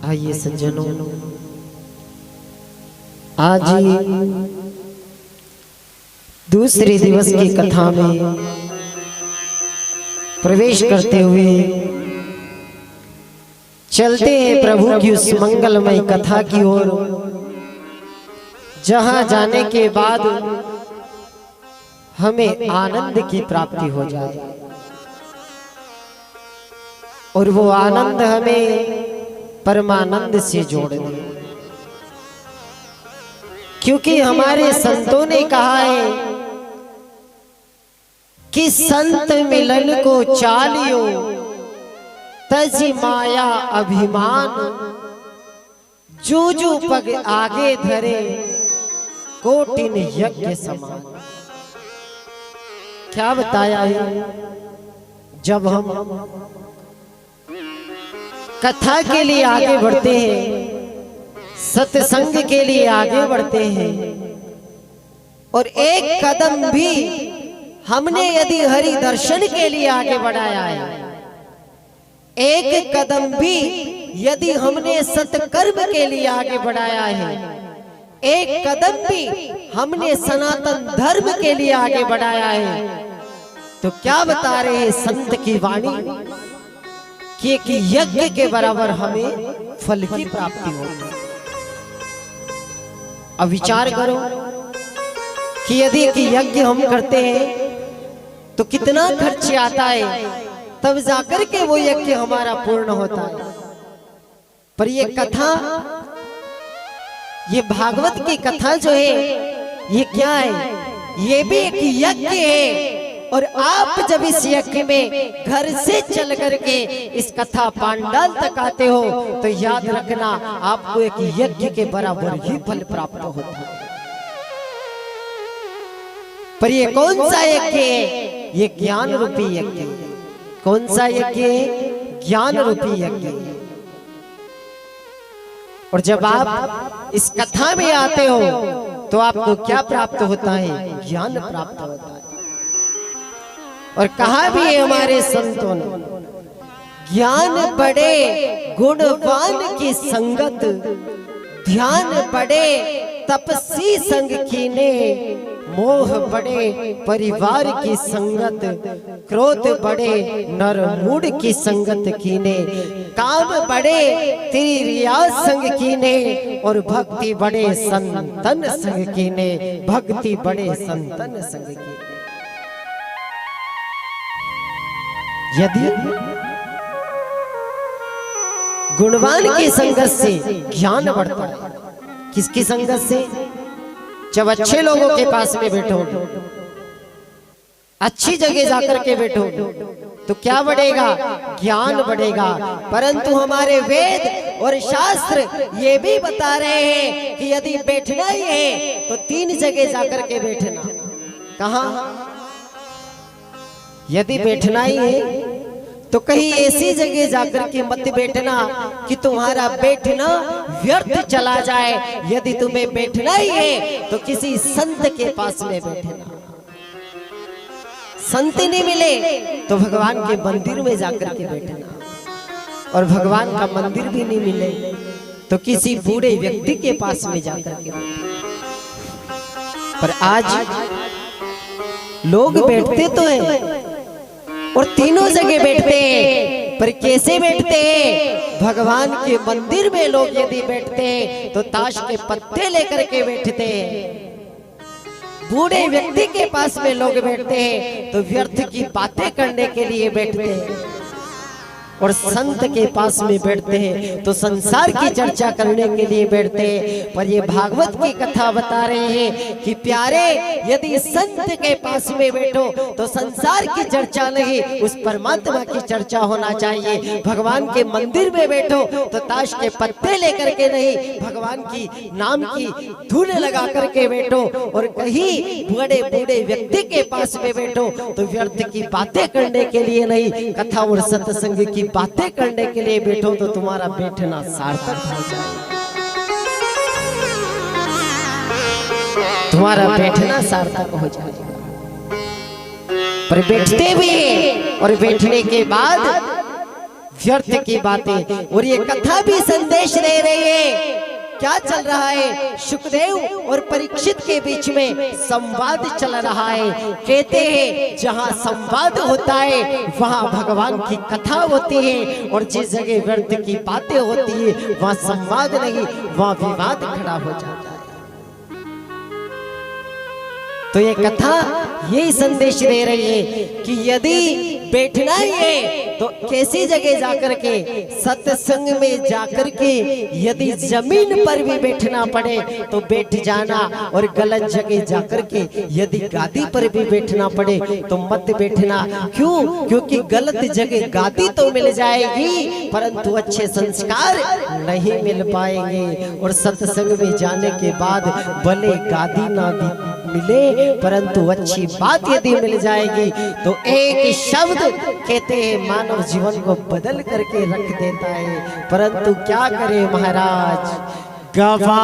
आइए सज्जनों, आज दूसरे दिवस की कथा में प्रवेश करते हुए चलते हैं प्रभु की उस मंगलमय कथा की ओर, जहां जाने के बाद हमें आनंद की प्राप्ति हो जाए और वो आनंद हमें परमानंद से जोड़ दे। क्योंकि हमारे संतों ने कहा है कि संत मिलन को चालियो तजी माया अभिमान, जो जो पग आगे धरे कोटिन यज्ञ समान। क्या बताया है? जब हम कथा के लिए आगे बढ़ते हैं, सत्संग के लिए आगे बढ़ते हैं और एक कदम भी हमने यदि हरि दर्शन के लिए आगे बढ़ाया है, एक कदम भी यदि हमने सत्कर्म के लिए आगे बढ़ाया है, एक कदम भी हमने सनातन धर्म के लिए आगे बढ़ाया है, तो क्या बता रहे हैं संत की वाणी कि एक यज्ञ के बराबर हमें फल की प्राप्ति होगी। अब विचार करो कि यदि एक यज्ञ हम करते हैं तो कितना खर्च आता है, तब जाकर के वो यज्ञ हमारा पूर्ण होता है। पर ये कथा, ये भागवत की कथा जो है, ये क्या है? ये भी एक यज्ञ है। और आप जब इस यज्ञ में घर से चल करके इस कथा पांडाल तक आते हो, तो याद रखना आपको एक यज्ञ के बराबर ही फल प्राप्त होता है। पर ये कौन सा यज्ञ है? ये ज्ञान रूपी यज्ञ है। कौन सा यज्ञ है? ज्ञान रूपी यज्ञ है। और जब आप इस कथा में आते हो तो आपको क्या प्राप्त होता है? ज्ञान प्राप्त होता है। और कहा भी है हमारे संतों ने, ज्ञान बड़े गुणवान की संगत, ध्यान बड़े तपसी संग कीने, मोह बड़े परिवार की संगत, क्रोध बड़े नर मूड की संगत कीने, काम बड़े तेरी रियाज संग कीने, और भक्ति बड़े संतन संग कीने, भक्ति बड़े संतन संग कीने। यदि गुणवान की संगत से ज्ञान बढ़ता है, किसकी संगत से? जब अच्छे लोगों के पास में बैठो, अच्छी जगह जाकर के बैठो, तो क्या बढ़ेगा? ज्ञान बढ़ेगा। परंतु हमारे वेद और शास्त्र ये भी बता रहे हैं कि यदि बैठना ही है तो 3 जगह जाकर के बैठना। कहाँ? यदि बैठना ही है तो कहीं ऐसी जगह जाकर के मत बैठना कि तुम्हारा बैठना व्यर्थ चला जाए। यदि तुम्हें बैठना ही है तो किसी संत के पास में बैठना। संत नहीं मिले तो भगवान के मंदिर में जाकर के बैठना, और भगवान का मंदिर भी नहीं मिले तो किसी बूढ़े व्यक्ति के पास में जाकर के बैठना। पर आज लोग बैठते तो हैं और तीनों जगह बैठते हैं, पर कैसे बैठते हैं? भगवान के मंदिर में लोग यदि बैठते हैं तो ताश के पत्ते लेकर के बैठते हैं। बूढ़े व्यक्ति के पास में लोग बैठते हैं तो व्यर्थ की बातें करने के लिए बैठते हैं, और संत के पास में बैठते हैं तो संसार की चर्चा करने के लिए बैठते हैं। पर ये भागवत की कथा बता रहे हैं कि प्यारे, यदि संत के पास में बैठो तो संसार की चर्चा नहीं, उस परमात्मा की चर्चा होना चाहिए। भगवान के मंदिर में बैठो तो ताश के पत्ते लेकर के नहीं, भगवान की नाम की धुन लगा करके बैठो। और कहीं बड़े बूढ़े व्यक्ति के पास में बैठो तो व्यर्थ की बातें करने के लिए नहीं, कथा और सत्संग की बातें करने के लिए बैठो तो तुम्हारा बैठना सार्थक हो जाए। तुम्हारा बैठना सार्थक हो जाएगा। पर बैठते भी और बैठने के बाद व्यर्थ की बातें। और ये कथा भी संदेश दे रही है। क्या चल रहा है? सुखदेव और परीक्षित के बीच में संवाद चल रहा है। कहते हैं जहाँ संवाद होता है वहाँ भगवान की कथा होती है, और जिस जगह व्यर्थ की बातें होती है वहाँ संवाद नहीं, वहाँ विवाद खड़ा हो जाता है। तो ये कथा यही संदेश दे रही है कि यदि बैठना ही है तो कैसी जगह जाकर के, सत्संग में जाकर के यदि जमीन पर भी बैठना पड़े तो बैठ जाना, और गलत जगह जाकर के यदि गादी पर भी बैठना पड़े तो मत बैठना। क्यों? क्योंकि गलत जगह गादी तो मिल जाएगी परंतु अच्छे संस्कार नहीं मिल पाएंगे। और सत्संग में जाने के बाद भले गादी ना मिले परंतु अच्छी बात यदि मिल जाएगी तो एक शब्द कहते हैं मानव जीवन को बदल करके रख देता है। परंतु क्या करे महाराज, गवा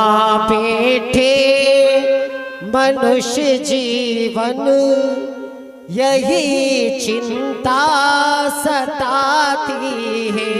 बैठे मनुष्य जीवन, यही चिंता सताती है।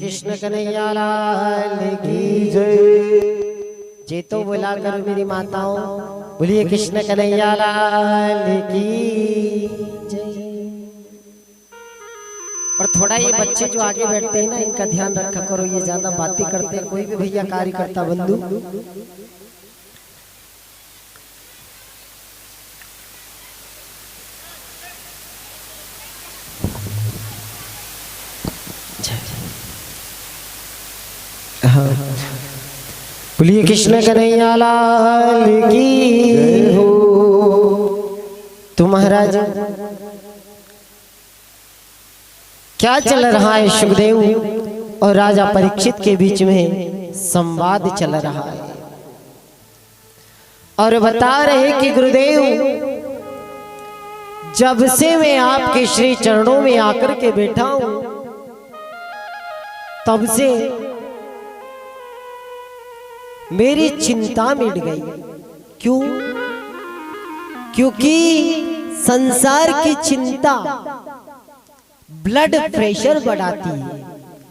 कृष्ण कन्हैया लाल की जय। जय तो बोला करो मेरी माताओं, बोलिए कृष्ण कन्हैया लाल की जय। और थोड़ा ये बच्चे जो आगे बैठते हैं ना, इनका ध्यान रखा करो, ये ज्यादा बातें करते हैं। कोई भी भैया कार्यकर्ता बंधु हाँ बोलिए कृष्ण कन्हैया लाल की जय हो। तो महाराज क्या चल रहा है? सुखदेव और राजा परीक्षित के बीच में संवाद चल रहा है और बता रहे कि गुरुदेव, जब से मैं आपके श्री चरणों में आकर के बैठा हूं तब से मेरी चिंता मिट गई। क्यों? क्योंकि संसार की चिंता ब्लड प्रेशर बढ़ाती है।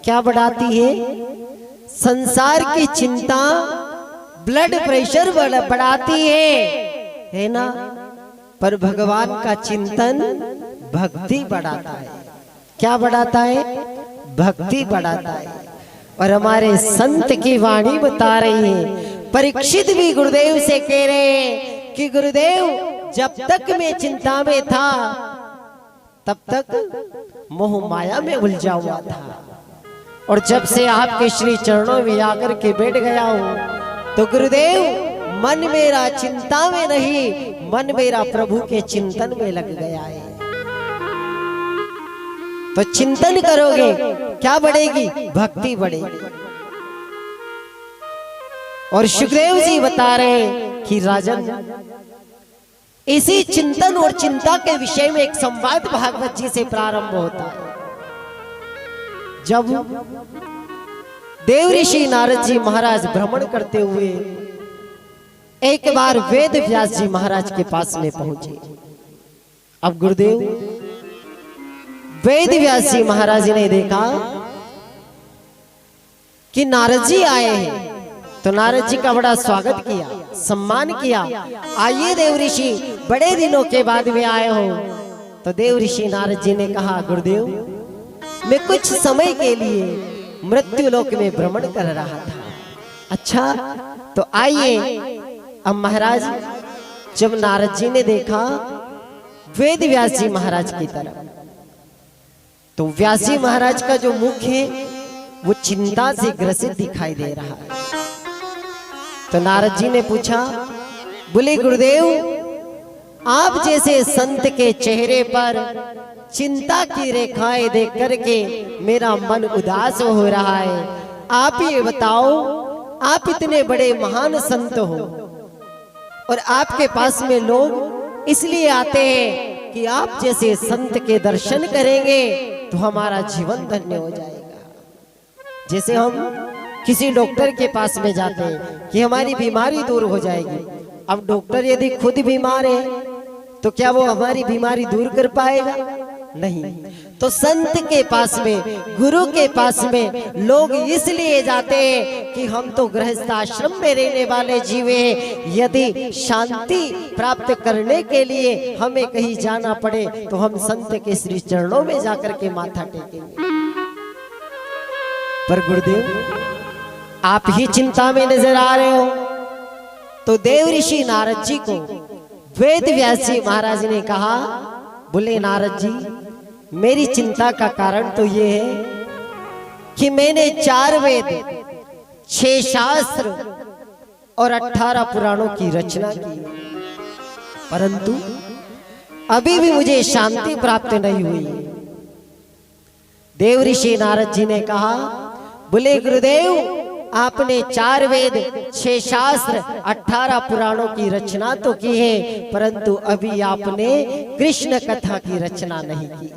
क्या बढ़ाती है? संसार की चिंता ब्लड प्रेशर बढ़ाती है ना? पर भगवान का चिंतन भक्ति बढ़ाता है। क्या बढ़ाता है? भक्ति बढ़ाता है। और हमारे संत की वाणी बता रही है, परीक्षित भी गुरुदेव से कह रहे हैं कि गुरुदेव, जब तक मैं चिंता में था तब तक मोह माया में उलझा हुआ था, और जब से आपके श्री चरणों में आकर के बैठ गया हूं तो गुरुदेव, मन मेरा चिंता में नहीं, मन मेरा प्रभु के चिंतन में लग गया है। तो चिंतन करोगे क्या बढ़ेगी? भक्ति बढ़ेगी। और सुखदेव जी बता रहे हैं कि राजन, इसी चिंतन और चिंता के विषय में एक संवाद भागवत जी से प्रारंभ होता है। जब देव ऋषि नारद जी महाराज भ्रमण करते हुए एक बार वेद व्यास जी महाराज के पास में पहुंचे। अब गुरुदेव, वेद व्यास जी महाराज ने देखा कि नारद जी आए हैं, तो नारद जी का बड़ा स्वागत किया, सम्मान किया। आइए देव ऋषि, बड़े दिनों के बाद में आए हो। तो देव ऋषि नारद जी ने कहा, गुरुदेव, मैं कुछ समय के लिए मृत्यु लोक में भ्रमण कर रहा था। अच्छा, तो आइए। अब महाराज, जब नारद जी ने देखा वेद व्यास जी महाराज की तरफ, तो व्यास जी महाराज का जो मुख है वो चिंता से ग्रसित दिखाई दे रहा है। तो नारद जी ने पूछा, बोले गुरुदेव, आप जैसे संत के चेहरे पर चिंता की रेखाएं देख करके मेरा मन उदास हो रहा है। आप ये बताओ, आप इतने बड़े महान संत हो और आपके पास में लोग इसलिए आते हैं कि आप जैसे संत के दर्शन करेंगे तो हमारा जीवन धन्य हो जाएगा। जैसे हम किसी डॉक्टर के पास में जाते हैं कि हमारी बीमारी दूर हो जाएगी। अब डॉक्टर यदि खुद बीमार है तो क्या वो हमारी बीमारी दूर कर पाएगा? नहीं। तो संत के पास में, गुरु के पास में लोग इसलिए जाते हैं कि हम तो गृहस्थ आश्रम में रहने वाले जीव हैं, यदि शांति प्राप्त करने के लिए हमें कहीं जाना पड़े तो हम संत के श्री चरणों में जाकर के माथा टेकेंगे। पर गुरुदेव, आप ही चिंता में नजर आ रहे हो। तो देव ऋषि नारद जी को वेद व्यास जी महाराज ने कहा, बोले नारद जी, मेरी चिंता का कारण तो ये है कि मैंने 4 वेद, 6 शास्त्र और 18 पुराणों की रचना की, परंतु अभी भी मुझे शांति प्राप्त नहीं हुई। देव ऋषि नारद जी ने कहा, बोले गुरुदेव, आपने 4 वेद, 6 शास्त्र, 18 पुराणों की रचना तो की है, परंतु अभी आपने कृष्ण कथा की रचना नहीं की।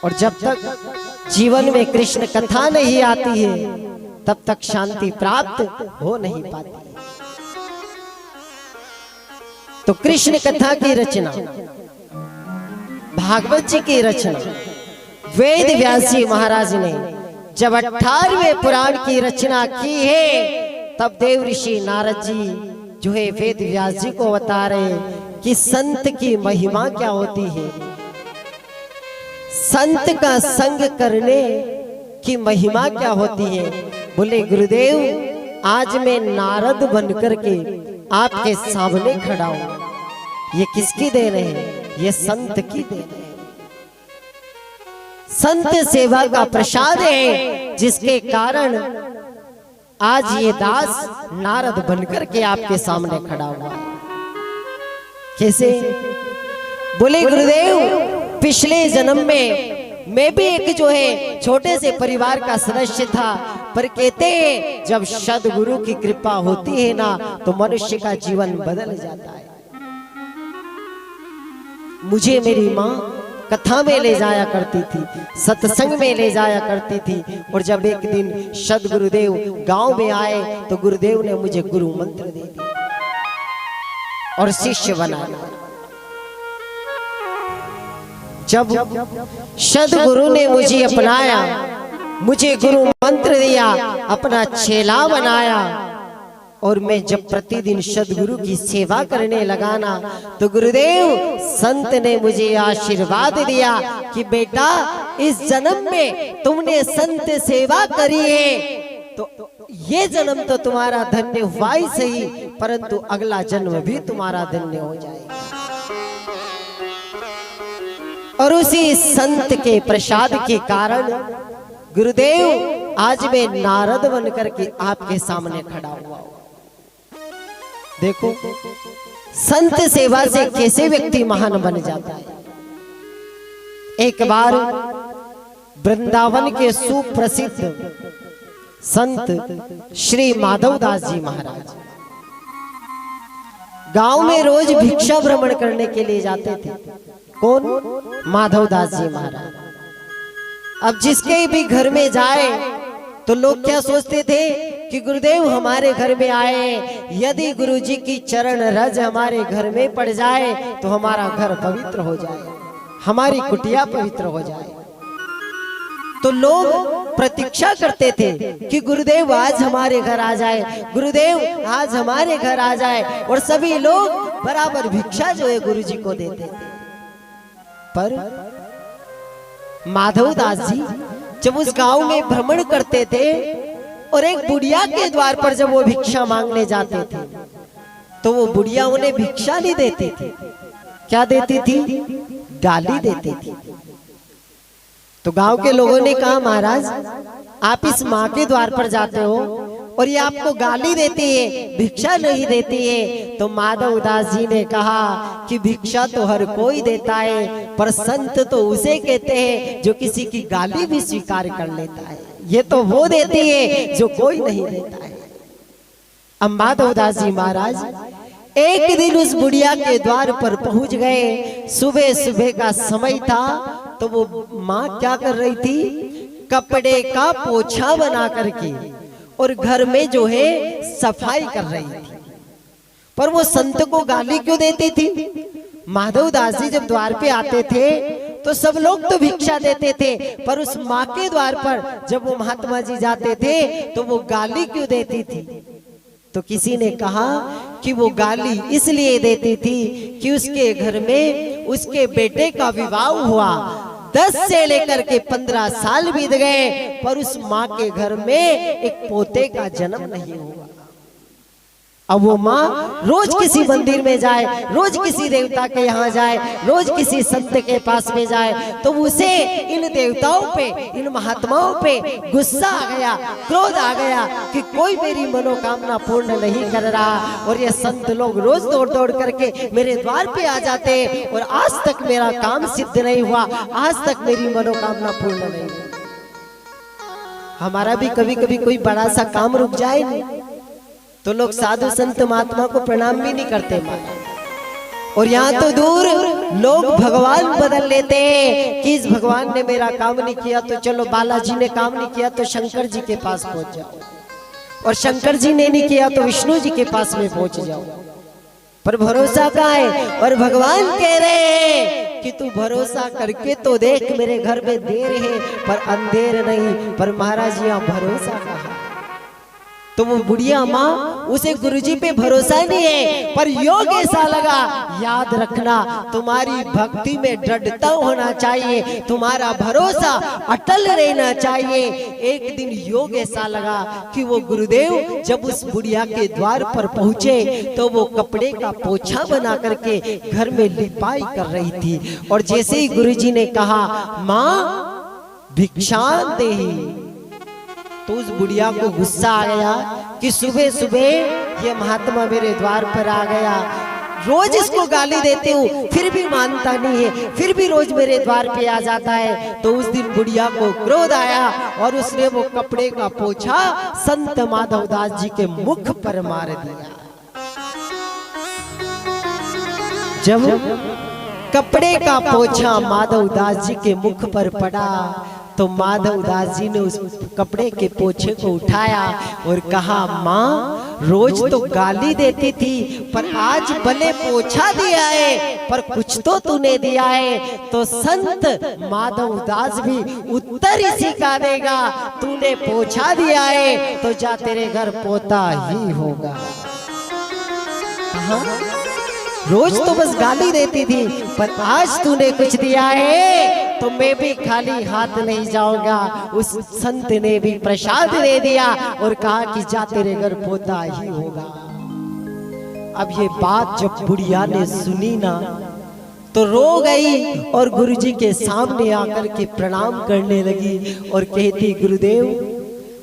और जब तक जीवन में कृष्ण कथा नहीं आती है तब तक शांति प्राप्त हो नहीं पाती। तो कृष्ण कथा की रचना, भागवत जी की रचना वेद व्यास जी महाराज ने जब 18वें पुराण की रचना की है, तब देव ऋषि नारद जी जो है वेद व्यास जी को बता रहे कि संत की महिमा क्या होती है, संत का संग करने की महिमा क्या होती है। बोले गुरुदेव, आज मैं नारद बनकर के आपके सामने खड़ा हूं। ये किसकी देन है? ये संत की देन है। संत सेवा का प्रसाद है, जिसके कारण आज ये दास नारद बनकर के आपके सामने खड़ा हुआ है। कैसे? बोले गुरुदेव, पिछले जन्म में मैं भी एक जो है छोटे से परिवार का सदस्य था, पर कहते हैं जब सद्गुरु की कृपा होती है ना तो मनुष्य का जीवन बदल जाता है। मुझे मेरी माँ कथा में ले जाया करती थी, सत्संग में ले जाया करती थी, और जब एक दिन सद्गुरुदेव गांव में आए तो गुरुदेव ने मुझे गुरु मंत्र दे दिया और शिष्य बना लिया। जब सद्गुरु ने मुझे अपनाया, मुझे गुरु मंत्र दिया, अपना चेला बनाया, और मैं जब प्रतिदिन सद्गुरु की सेवा करने लगा ना तो गुरुदेव संत ने मुझे आशीर्वाद दिया कि बेटा इस जन्म में तुमने संत सेवा करी है तो ये जन्म तो तुम्हारा धन्य हुआ ही सही, परंतु अगला जन्म भी तुम्हारा धन्य हो जाएगा। और उसी संत के प्रसाद के कारण गुरुदेव आज मैं नारद बनकर के आपके सामने खड़ा हुआ हूं। देखो संत सेवा से कैसे व्यक्ति महान बन जाता है। एक बार वृंदावन के सुप्रसिद्ध संत श्री माधवदास जी महाराज गांव में रोज भिक्षा भ्रमण करने के लिए जाते थे। कौन? माधवदास जी महाराज। अब जिसके भी घर में जाए तो लोग क्या सोचते थे कि गुरुदेव हमारे घर में आए, यदि गुरुजी की चरण रज हमारे घर में पड़ जाए तो हमारा घर पवित्र हो जाए, हमारी कुटिया पवित्र हो जाए। तो लोग प्रतीक्षा करते थे कि गुरुदेव आज हमारे घर आ जाए, गुरुदेव आज हमारे घर आ जाए, और सभी लोग बराबर भिक्षा जो है गुरुजी को देते थे। पर माधवदास जी जब उस गांव में भ्रमण करते थे और एक बुढ़िया के द्वार पर जब वो भिक्षा मांगने जाते थे तो वो बुढ़िया उन्हें भिक्षा नहीं देती थी। क्या देती थी? गाली देती थी। तो गांव के लोगों ने कहा महाराज आप इस माँ के द्वार पर जाते हो और ये आपको गाली देती है, भिक्षा नहीं देती है। तो माधवदास जी ने कहा कि भिक्षा तो हर कोई देता है, पर संत तो उसे कहते हैं जो किसी की गाली भी स्वीकार कर लेता है। ये तो वो देती है जो कोई नहीं देता है। अब माधवदास जी महाराज एक दिन उस बुढ़िया के द्वार पर पहुंच गए। सुबह सुबह का समय था तो वो माँ क्या कर रही थी? कपड़े का पोछा बना करके और घर में जो है सफाई कर रही थी। पर वो संत को गाली क्यों देती थी? माधवदास जी जब द्वार पे आते थे तो सब लोग तो भिक्षा देते थे, पर उस माँ के द्वार पर जब वो महात्मा जी जाते थे तो वो गाली क्यों देती थी? तो किसी ने कहा कि वो गाली इसलिए देती थी कि उसके घर में उसके बेटे का विवाह हुआ, 10 से लेकर के 15 साल बीत गए, पर उस माँ के घर में एक पोते का जन्म नहीं हुआ। अब वो माँ रोज किसी मंदिर में जाए, रोज किसी देवता के यहाँ जाए, रोज किसी संत के पास में जाए, तो उसे इन देवताओं पे, इन महात्माओं पे गुस्सा आ गया, क्रोध आ गया कि कोई मेरी मनोकामना पूर्ण नहीं कर रहा। और ये संत लोग रोज दौड़ दौड़ करके मेरे द्वार पे आ जाते और आज तक मेरा काम सिद्ध नहीं हुआ, आज तक मेरी मनोकामना पूर्ण नहीं हुई। हमारा भी कभी कभी कोई बड़ा सा काम रुक जाए नहीं तो लोग साधु संत महात्मा को प्रणाम भी नहीं करते। और यहाँ तो दूर लोग भगवान बदल लेते हैं कि इस भगवान ने मेरा काम नहीं किया तो चलो, बालाजी ने काम नहीं किया तो शंकर जी के पास पहुंच जाओ, और शंकर जी ने नहीं किया तो विष्णु जी के पास में पहुंच जाओ। पर भरोसा कहाँ है? और भगवान कह रहे हैं कि तू भरोसा करके तो देख, मेरे घर में देर है पर अंधेर नहीं। पर महाराज यहाँ भरोसा कहाँ? तो वो बुढ़िया माँ उसे गुरुजी पे भरोसा नहीं है, पर योग ऐसा लगा। याद रखना, तुम्हारी भक्ति में दृढ़ता होना चाहिए, तुम्हारा भरोसा अटल रहना चाहिए। एक दिन योग ऐसा लगा कि वो गुरुदेव जब उस बुढ़िया के द्वार पर पहुंचे तो वो कपड़े का पोछा बना करके घर में लिपाई कर रही थी। और जैसे ही गुरुजी ने कहा माँ भिक्षां देहि, तो उस बुढ़िया को गुस्सा आ गया कि सुबह सुबह ये महात्मा मेरे द्वार पर आ गया, रोज इसको गाली देती हूँ फिर भी मानता नहीं है, फिर भी रोज मेरे द्वार पे आ जाता है। तो उस दिन बुढ़िया को क्रोध आया और उसने वो कपड़े का पोछा संत माधवदास जी के मुख पर मार दिया। जब कपड़े का पोछा माधवदास जी के मुख पर पड़ा तो माधवदास जी ने उस कपड़े के पोछे को उठाया और कहा, माँ रोज तो गाली देती थी पर आज भले पोछा दिया है पर कुछ तो तूने दिया है। तो संत माधवदास भी उत्तर इसी का देगा, तूने पोछा दिया है तो जा तेरे घर पोता ही होगा। रोज तो बस गाली देती थी पर आज तूने कुछ दिया है तो मैं भी खाली हाथ नहीं जाऊंगा। उस संत ने भी प्रसाद दे दिया और कहा कि जा तेरे घर पोता ही होगा। अब ये बात जब बुढ़िया ने सुनी ना तो रो गई और गुरुजी के सामने आकर के प्रणाम करने लगी और कहती, गुरुदेव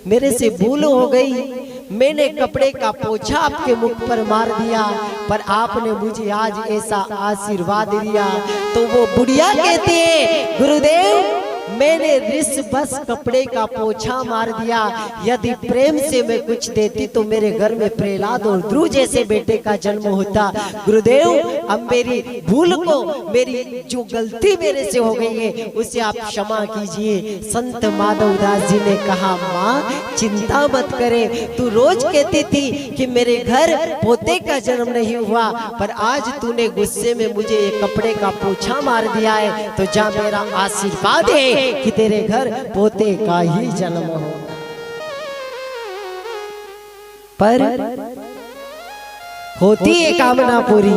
मेरे से भूल हो गई, मैंने कपड़े का पोछा आपके मुख पर मार दिया पर आपने मुझे आज ऐसा आशीर्वाद दिया। तो वो बुढ़िया कहती है, गुरुदेव मैंने रिस बस कपड़े का पोछा मार दिया, यदि प्रेम से मैं कुछ देती तो मेरे घर में प्रहलाद और ध्रुव जैसे बेटे का जन्म होता। गुरुदेव अब मेरी भूल को, मेरी जो गलती मेरे से हो गई है उसे आप क्षमा कीजिए। संत माधवदास जी ने कहा, माँ चिंता मत करे, तू रोज कहती थी कि मेरे घर पोते का जन्म नहीं हुआ पर आज तूने गुस्से में मुझे ये कपड़े का पोछा मार दिया है तो जा मेरा आशीर्वाद है कि तेरे घर पोते का ही जन्म हो। पर होती है कामना पूरी,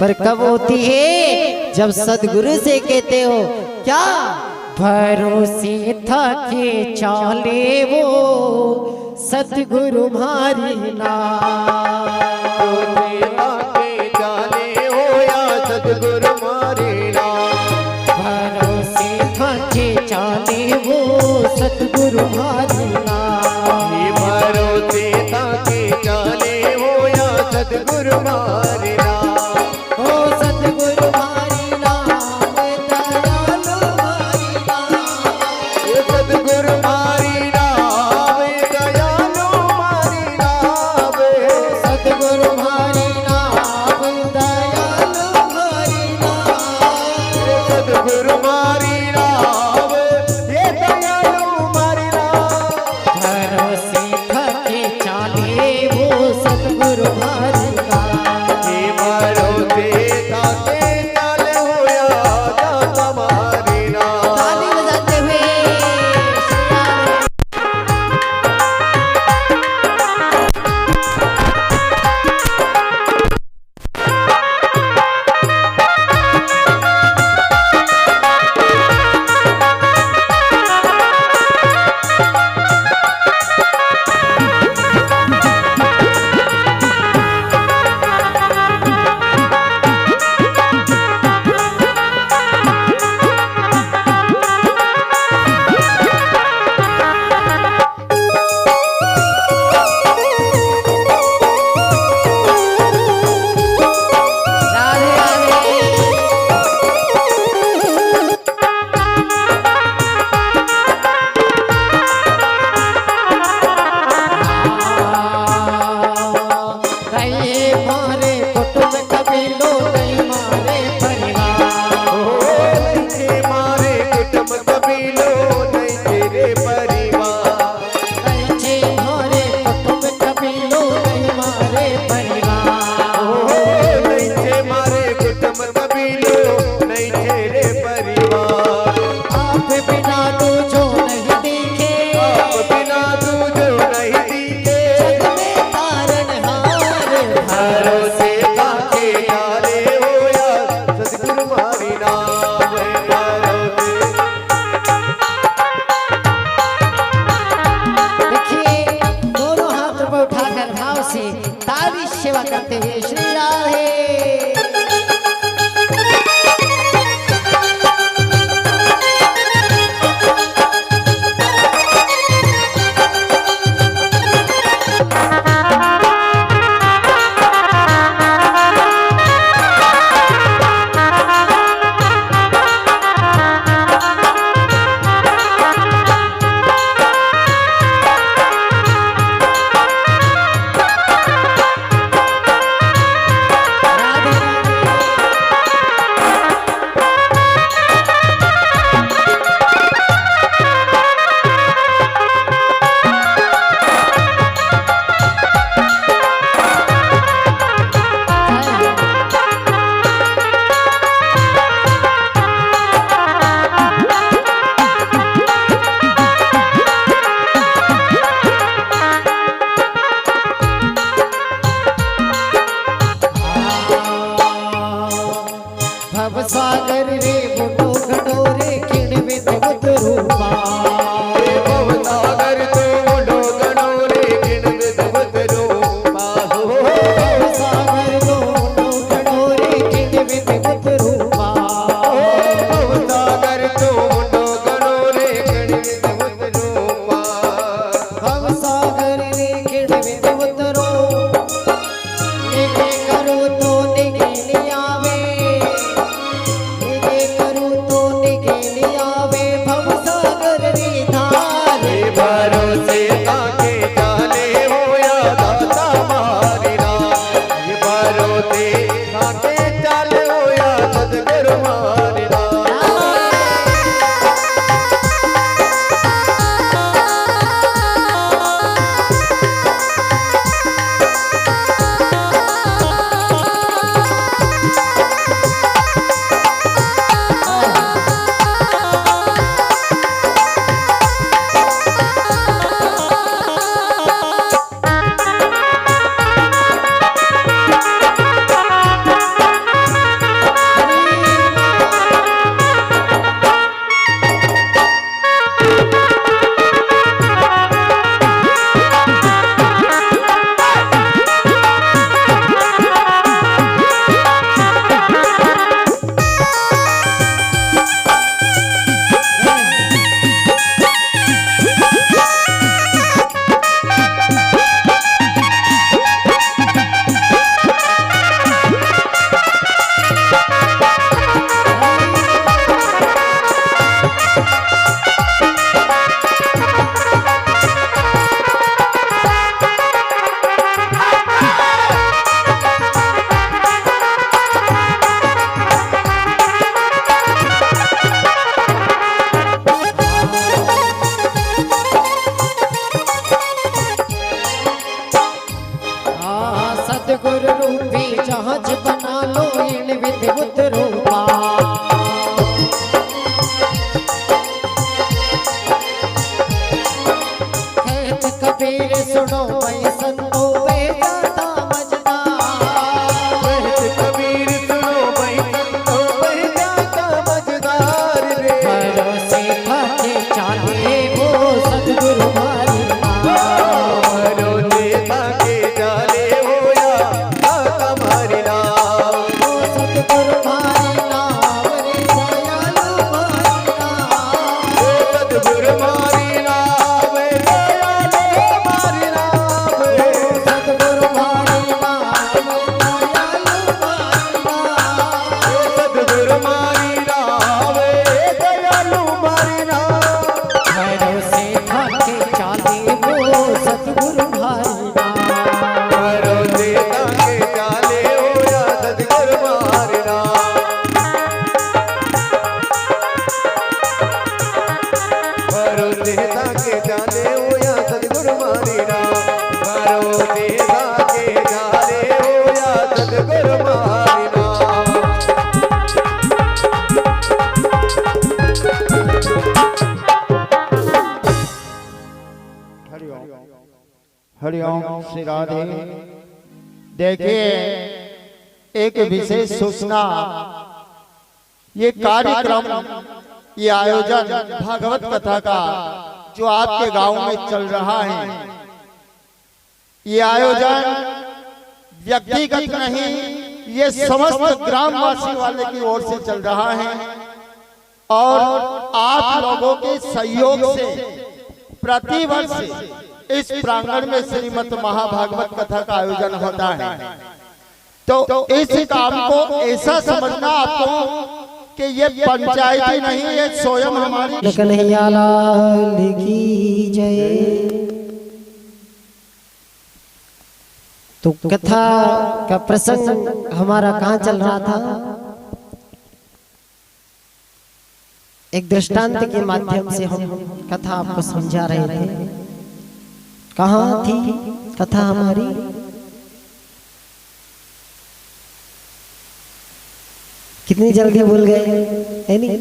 पर कब होती है जब सदगुरु से कहते हो, क्या भरोसे था के चले वो सदगुरु मारी ना, सदगुरु मारी ना, चाले वो सतगुरु मारीना, भरोसे ताके चाले हो या सतगुरु मारीना, ओ सतगुरु मारीना, दयालु मारीना, सतगुरु मारीना, दयालु मारीना, सतगुरु मारीना, दयालु मारीना, सतगुरु मारीना, सेवा करते हुए श्री राधे। सतगुरु रूपी जहाज बना लो इन विद्युत रूपा। कहत कबीर सुनो भाई संतो बेजाता मजदार। कहत कबीर सुनो भाई संतो बेजाता मजदार रे। भरोसे थके चाले वो सतगुरु मारी भरोसे थके चाले हो या दाता मारी नाम। वो सतगुरु मारी नाम रे दयालु मारी नाम। वो सतगुरु मारी नाम रे दयालु मारी नाम। सतगुरु मारी नाम दयालु मारी नाम। सतगुरु मारी नाम दयालु मारी नाम। भरोसे थके चाले वो सतगुरु मारी नाम। भरोसे थके चाले हो या सतगुरु मारी नाम। भरोसे थके चाले हो या सतगुरु मारी नाम। भरोसे थके चाले हो या सतगुरु मारी नाम। हरिओम श्री राधे। देखिए एक विशेष सूचना, ये कार्यक्रम, ये आयोजन भागवत कथा का जो आपके गांव में चल रहा है, ये आयोजन व्यक्तिगत नहीं, ये समस्त ग्रामवासी वाले की ओर से चल रहा है और आप लोगों के सहयोग से प्रतिवर्ष इस प्रांगण में श्रीमद् महाभागवत कथा का आयोजन होता है। तो इस काम को ऐसा समझना आपको कि ये पंचायती नहीं, ये स्वयं हमारी कन्हैया लाल की जय। तो कथा का प्रसंग हमारा कहाँ चल रहा था? एक दृष्टांत के माध्यम से हम कथा आपको समझा रहे थे। कहाँ थी कथा हमारी? कितनी जल्दी भूल गए, है नहीं?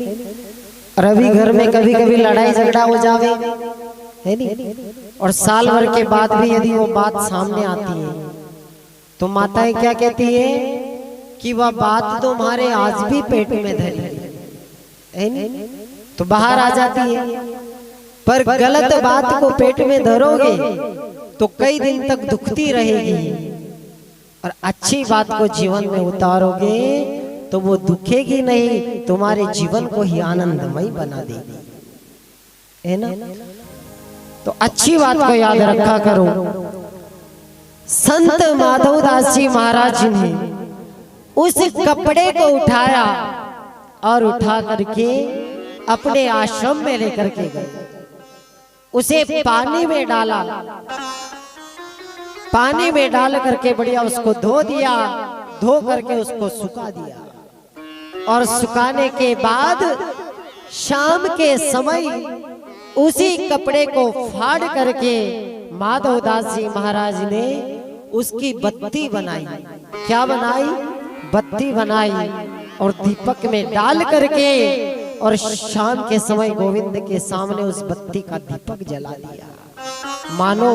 और अभी घर में कभी कभी लड़ाई झगड़ा हो जावे, है नहीं? और साल भर के बाद भी यदि वो बात सामने आती है तो माताएं क्या कहती है कि वह बात तुम्हारे आज भी पेट में धरी है नहीं, तो बाहर आ जाती है। पर गलत बात को पेट में धरोगे तो कई दिन तक दुखती रहेगी, और अच्छी बात को जीवन में उतारोगे तो वो दुखेगी नहीं, तुम्हारे जीवन को ही आनंदमय बना देगी, है ना? तो अच्छी बात को याद रखा करो। संत माधवदास जी महाराज ने उस कपड़े को उठाया और उठा करके अपने आश्रम में लेकर के गए। उसे पानी में डाला, पानी में डाल करके बढ़िया उसको धो दिया, धो करके उसको सुखा दिया, और सुखाने के बाद शाम के समय उसी कपड़े को फाड़ करके माधवदास जी महाराज ने उसकी बत्ती बनाई। क्या बनाई? बत्ती बनाई, और दीपक में डाल करके और शाम के समय गोविंद के सामने उस बत्ती का दीपक जला दिया। मानो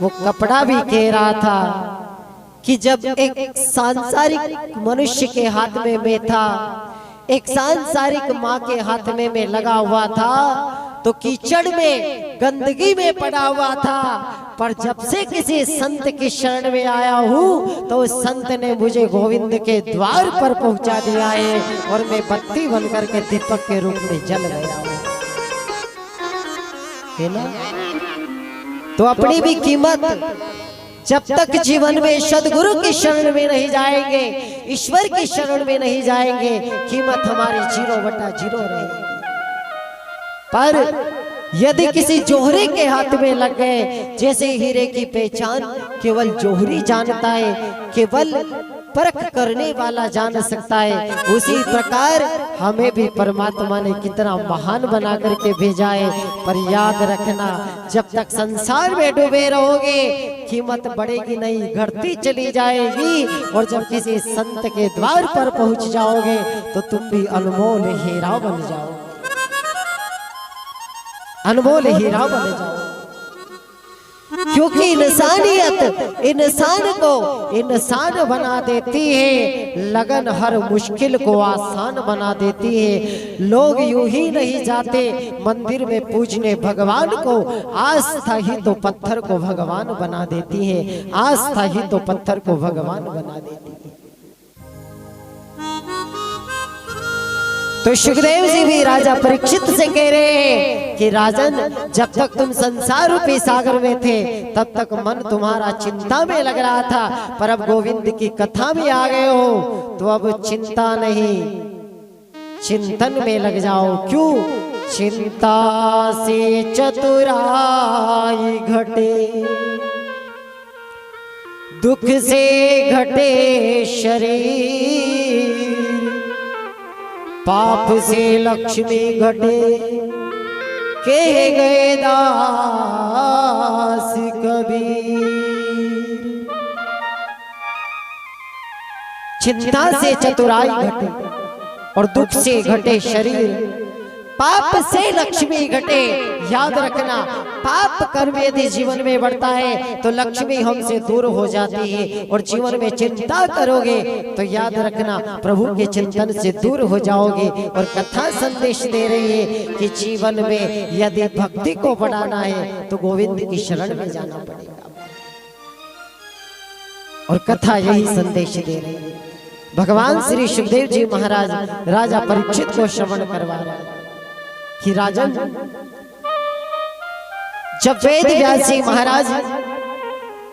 वो कपड़ा भी कह रहा था कि जब एक सांसारिक मनुष्य के हाथ में था, एक सांसारिक माँ के हाथ में लगा हुआ था, तो कीचड़ में गंदगी में पड़ा हुआ था, पर जब से किसी संत की शरण में आया हूँ तो उस संत ने मुझे गोविंद के द्वार पर पहुंचा दिया है, और मैं बत्ती बनकर के दीपक के रूप में जल गया हूँ, है ना? तो अपनी भी कीमत जब तक जीवन में सदगुरु की शरण में नहीं जाएंगे, ईश्वर की शरण में नहीं जाएंगे, कीमत हमारी 0/0 रहेगी। पर यदि किसी जोहरी के हाथ में लग गए, जैसे हीरे की पहचान केवल जोहरी जानता है, केवल परख करने वाला जान सकता है। उसी प्रकार हमें भी परमात्मा ने कितना महान बना करके भेजा है। पर याद रखना, जब तक संसार में डूबे रहोगे कीमत बढ़ेगी नहीं, घटती चली जाएगी। और जब किसी संत के द्वार पर पहुंच जाओगे तो तुम भी अनमोल हीरा बन जाओ, अनमोल हीरा बन जाओ। क्योंकि इंसानियत इंसान को इंसान बना देती है, लगन हर मुश्किल को आसान बना देती है। लोग यूं ही नहीं जाते मंदिर में पूजने भगवान को, आस्था ही तो पत्थर को भगवान बना देती है, आस्था ही तो पत्थर को भगवान बना देती है। तो सुखदेव जी भी राजा परीक्षित से कह रहे हैं कि राजन, जब तक तुम संसार रूपी सागर में थे तब तक मन तुम्हारा चिंता में लग रहा था, पर अब गोविंद की कथा में आ गए हो तो अब चिंता नहीं, चिंतन में लग जाओ। क्यों? चिंता से चतुराई घटे, दुख से घटे शरीर, पाप से लक्ष्मी घटे, कह गए दास कबीर। चिंता से चतुराई घटे और दुख से घटे शरीर, पाप से लक्ष्मी घटे। याद रखना, पाप कर्म यदि जीवन में बढ़ता है तो लक्ष्मी हमसे दूर हो जाती है, और जीवन में चिंता करोगे तो याद रखना प्रभु के चिंतन से दूर हो जाओगे। और कथा संदेश दे रही है कि जीवन में यदि भक्ति को बढ़ाना है तो गोविंद की शरण में जाना पड़ेगा, और कथा यही संदेश दे रही है। भगवान श्री सुखदेव जी महाराज राजा परीक्षित को श्रवण करवा रहे हैं कि राजन, जब वेद व्यास जी महाराज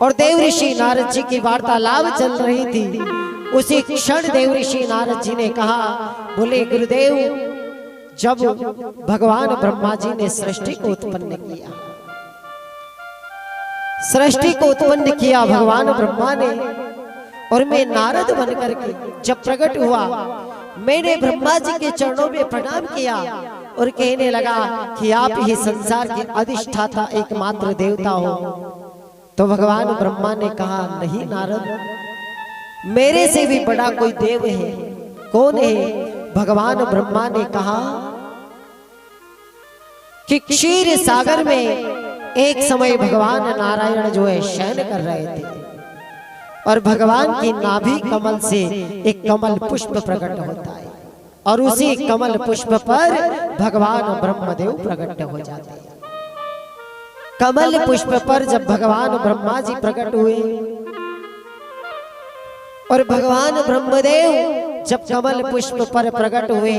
और देव ऋषि नारद जी की वार्तालाप चल रही थी, उसी क्षण देव ऋषि नारद जी ने कहा, बोले गुरुदेव, जब भगवान ब्रह्मा जी ने सृष्टि को उत्पन्न किया, सृष्टि को उत्पन्न किया भगवान ब्रह्मा ने, और मैं नारद बनकर के जब प्रकट हुआ, मैंने ब्रह्मा जी के चरणों में प्रणाम किया और कहने लगा कि आप ही संसार के अधिष्ठाता एकमात्र देवता हो। तो भगवान ब्रह्मा ने कहा, नहीं नारद, मेरे से भी बड़ा कोई देव है। कौन है? भगवान ब्रह्मा ने कहा कि क्षीर सागर में एक समय भगवान नारायण जो है शयन कर रहे थे, और भगवान की नाभि कमल से एक कमल पुष्प प्रकट होता है, और उसी कमल पुष्प पर भगवान ब्रह्मदेव प्रकट हो जाते हैं। कमल पुष्प पर जब भगवान ब्रह्मा जी प्रकट हुए और भगवान ब्रह्मदेव जब कमल पुष्प पर प्रकट हुए,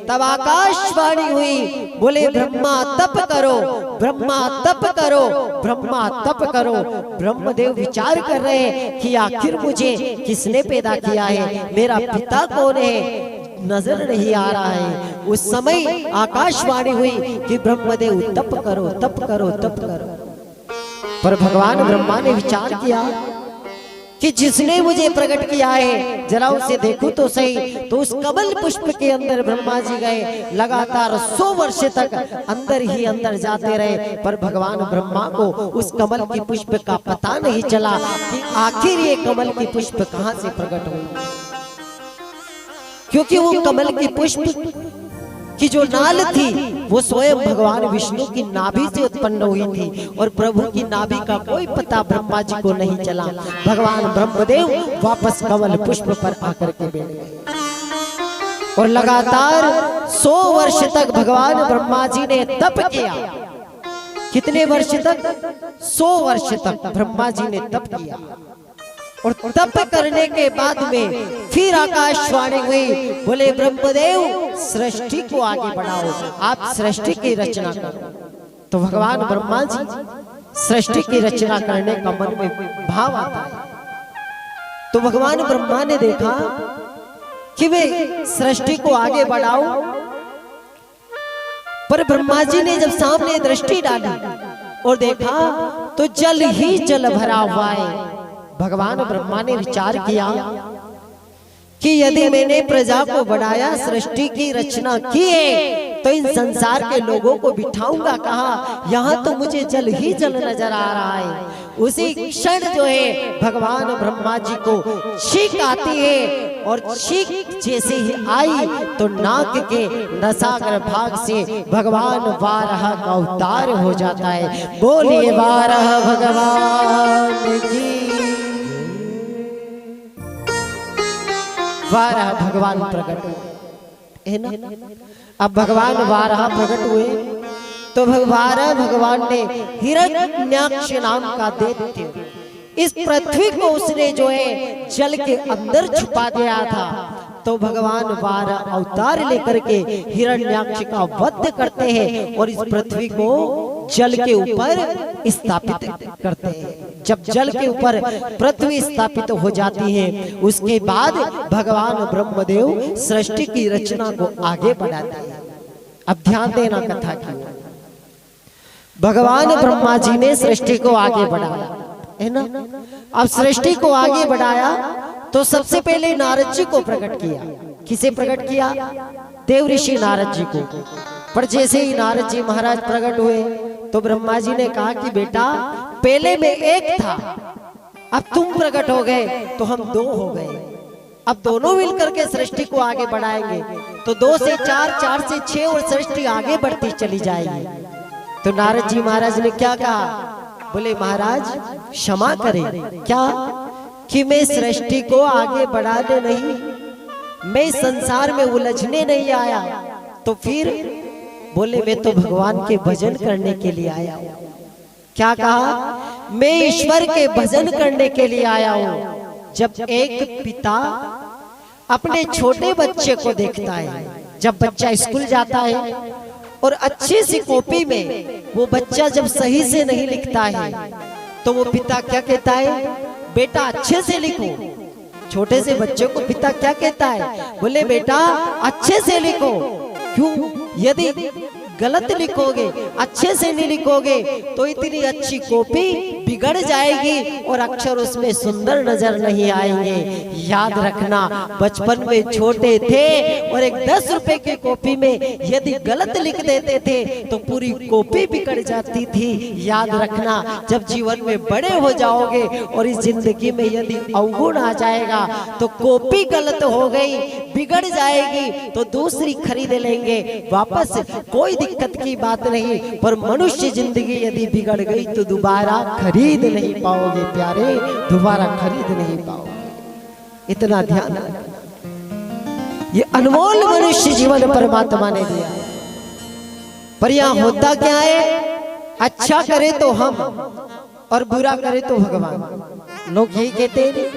तब आकाशवाणी हुई, बोले ब्रह्मा तप करो, ब्रह्मा तप करो, ब्रह्मा तप करो। ब्रह्मदेव विचार कर रहे हैं कि आखिर मुझे किसने पैदा किया है, मेरा पिता कौन है, नजर नहीं आ रहा है। उस समय आकाशवाणी हुई कि ब्रह्मदेव तप करो, तप करो, तप करो। पर भगवान ब्रह्मा ने विचार किया कि जिसने मुझे प्रकट किया है जरा उसे देखो तो सही। तो उस कमल पुष्प के अंदर ब्रह्मा जी गए, लगातार 100 वर्ष तक अंदर ही अंदर जाते रहे, पर भगवान ब्रह्मा को उस कमल की पुष्प का पता नहीं चला कि आखिर ये कमल की पुष्प कहां से प्रकट हुई, क्योंकि वो कमल की पुष्प की जो नाल थी वो स्वयं भगवान विष्णु की नाभि से उत्पन्न हुई थी, और प्रभु की नाभि का कोई पता ब्रह्मा जी को नहीं चला। भगवान ब्रह्मदेव वापस कमल पुष्प पर आकर के बैठ गए, और लगातार 100 वर्ष तक भगवान ब्रह्मा जी ने तप किया। कितने वर्ष तक? 100 वर्ष तक ब्रह्मा जी ने तप किया, और तप करने के बाद में फिर आकाशवाणी हुई, बोले ब्रह्मदेव सृष्टि को आगे बढ़ाओ, आप सृष्टि की रचना करो। तो भगवान ब्रह्मा जी सृष्टि की रचना करने का मन में भाव आता है। तो भगवान ब्रह्मा ने देखा कि वे सृष्टि को आगे बढ़ाओ, पर ब्रह्मा जी ने जब सामने दृष्टि डाली और देखा तो जल ही जल भरा हुआ है। भगवान ब्रह्मा ने विचार किया कि यदि मैंने प्रजा को बढ़ाया, सृष्टि की रचना की है, तो इन संसार के लोगों को बिठाऊंगा कहाँ? यहाँ तो मुझे जल ही जल नजर आ रहा है। उसी क्षण जो है भगवान ब्रह्मा जी को छींक आती है, और छींक जैसे ही आई तो नाक के नसागर भाग से भगवान वाराह का अवतार हो जाता है। बोलिए वाराह भगवान की। वाराह भगवान प्रकट है ना। अब भगवान वाराह प्रकट हुए तो भगवान ने हिरण्याक्ष नाम का दैत्य, इस पृथ्वी को उसने जो है जल के अंदर छुपा दिया था। तो भगवान वाराह अवतार लेकर के हिरण्याक्ष का वध करते हैं और इस पृथ्वी को जल के ऊपर स्थापित करते हैं। जब जल के ऊपर पृथ्वी स्थापित हो जाती है, उसके बाद भगवान ब्रह्मदेव सृष्टि की रचना को आगे बढ़ाते हैं। अब ध्यान देना कथा की। भगवान ब्रह्मा जी ने सृष्टि को आगे बढ़ाया है ना। अब सृष्टि को आगे बढ़ाया तो सबसे पहले नारद जी को प्रकट किया। किसे प्रकट किया? देव ऋषि नारद जी को। पर जैसे ही नारद जी महाराज प्रकट हुए तो ब्रह्मा जी ने कहा कि बेटा पहले में एक था, अब तुम प्रकट हो गए तो हम दो हो गए। अब दोनों मिलकर के सृष्टि को आगे बढ़ाएंगे तो 2 से 4, 4 से 6 और सृष्टि आगे बढ़ती चली जाएगी। तो नारद जी महाराज ने क्या कहा? बोले महाराज क्षमा करें, क्या कि मैं सृष्टि को आगे बढ़ाने नहीं, मैं संसार में उलझने नहीं आया। तो फिर बोले मैं तो भगवान के भजन करने के लिए आया हूं। क्या कहा? मैं ईश्वर के भजन करने के लिए आया हूं। जब एक पिता अपने छोटे बच्चे को देखता है, जब बच्चा स्कूल जाता है और अच्छी सी कॉपी में वो बच्चा जब सही से नहीं लिखता है तो वो पिता क्या कहता है? बेटा अच्छे से लिखो। छोटे से बच्चे को पिता क्या कहता है? बोले बेटा अच्छे से लिखो। क्यों? यदि गलत लिखोगे, अच्छे से नहीं लिखोगे तो इतनी अच्छी कॉपी बिगड़ जाएगी और अक्षर उसमें सुंदर नजर नहीं आएंगे। याद रखना, बचपन में छोटे थे और एक 10 रुपए की कॉपी में यदि गलत लिख देते थे तो पूरी कॉपी बिगड़ जाती थी। याद रखना, जब जीवन में बड़े हो जाओगे और इस जिंदगी में यदि अवगुण आ जाएगा तो कॉपी गलत हो गई, बिगड़ जाएगी तो दूसरी खरीद लेंगे वापस, कोई दिक्कत की बात नहीं। पर मनुष्य जिंदगी यदि बिगड़ गई तो दोबारा खरीद नहीं पाओगे प्यारे, दोबारा खरीद नहीं पाओगे। इतना ध्यान रखना। ये अनमोल मनुष्य जीवन परमात्मा ने दिया। पर यहां होता क्या है? अच्छा करे तो हम और बुरा करे तो भगवान। लोग यही कहते हैं,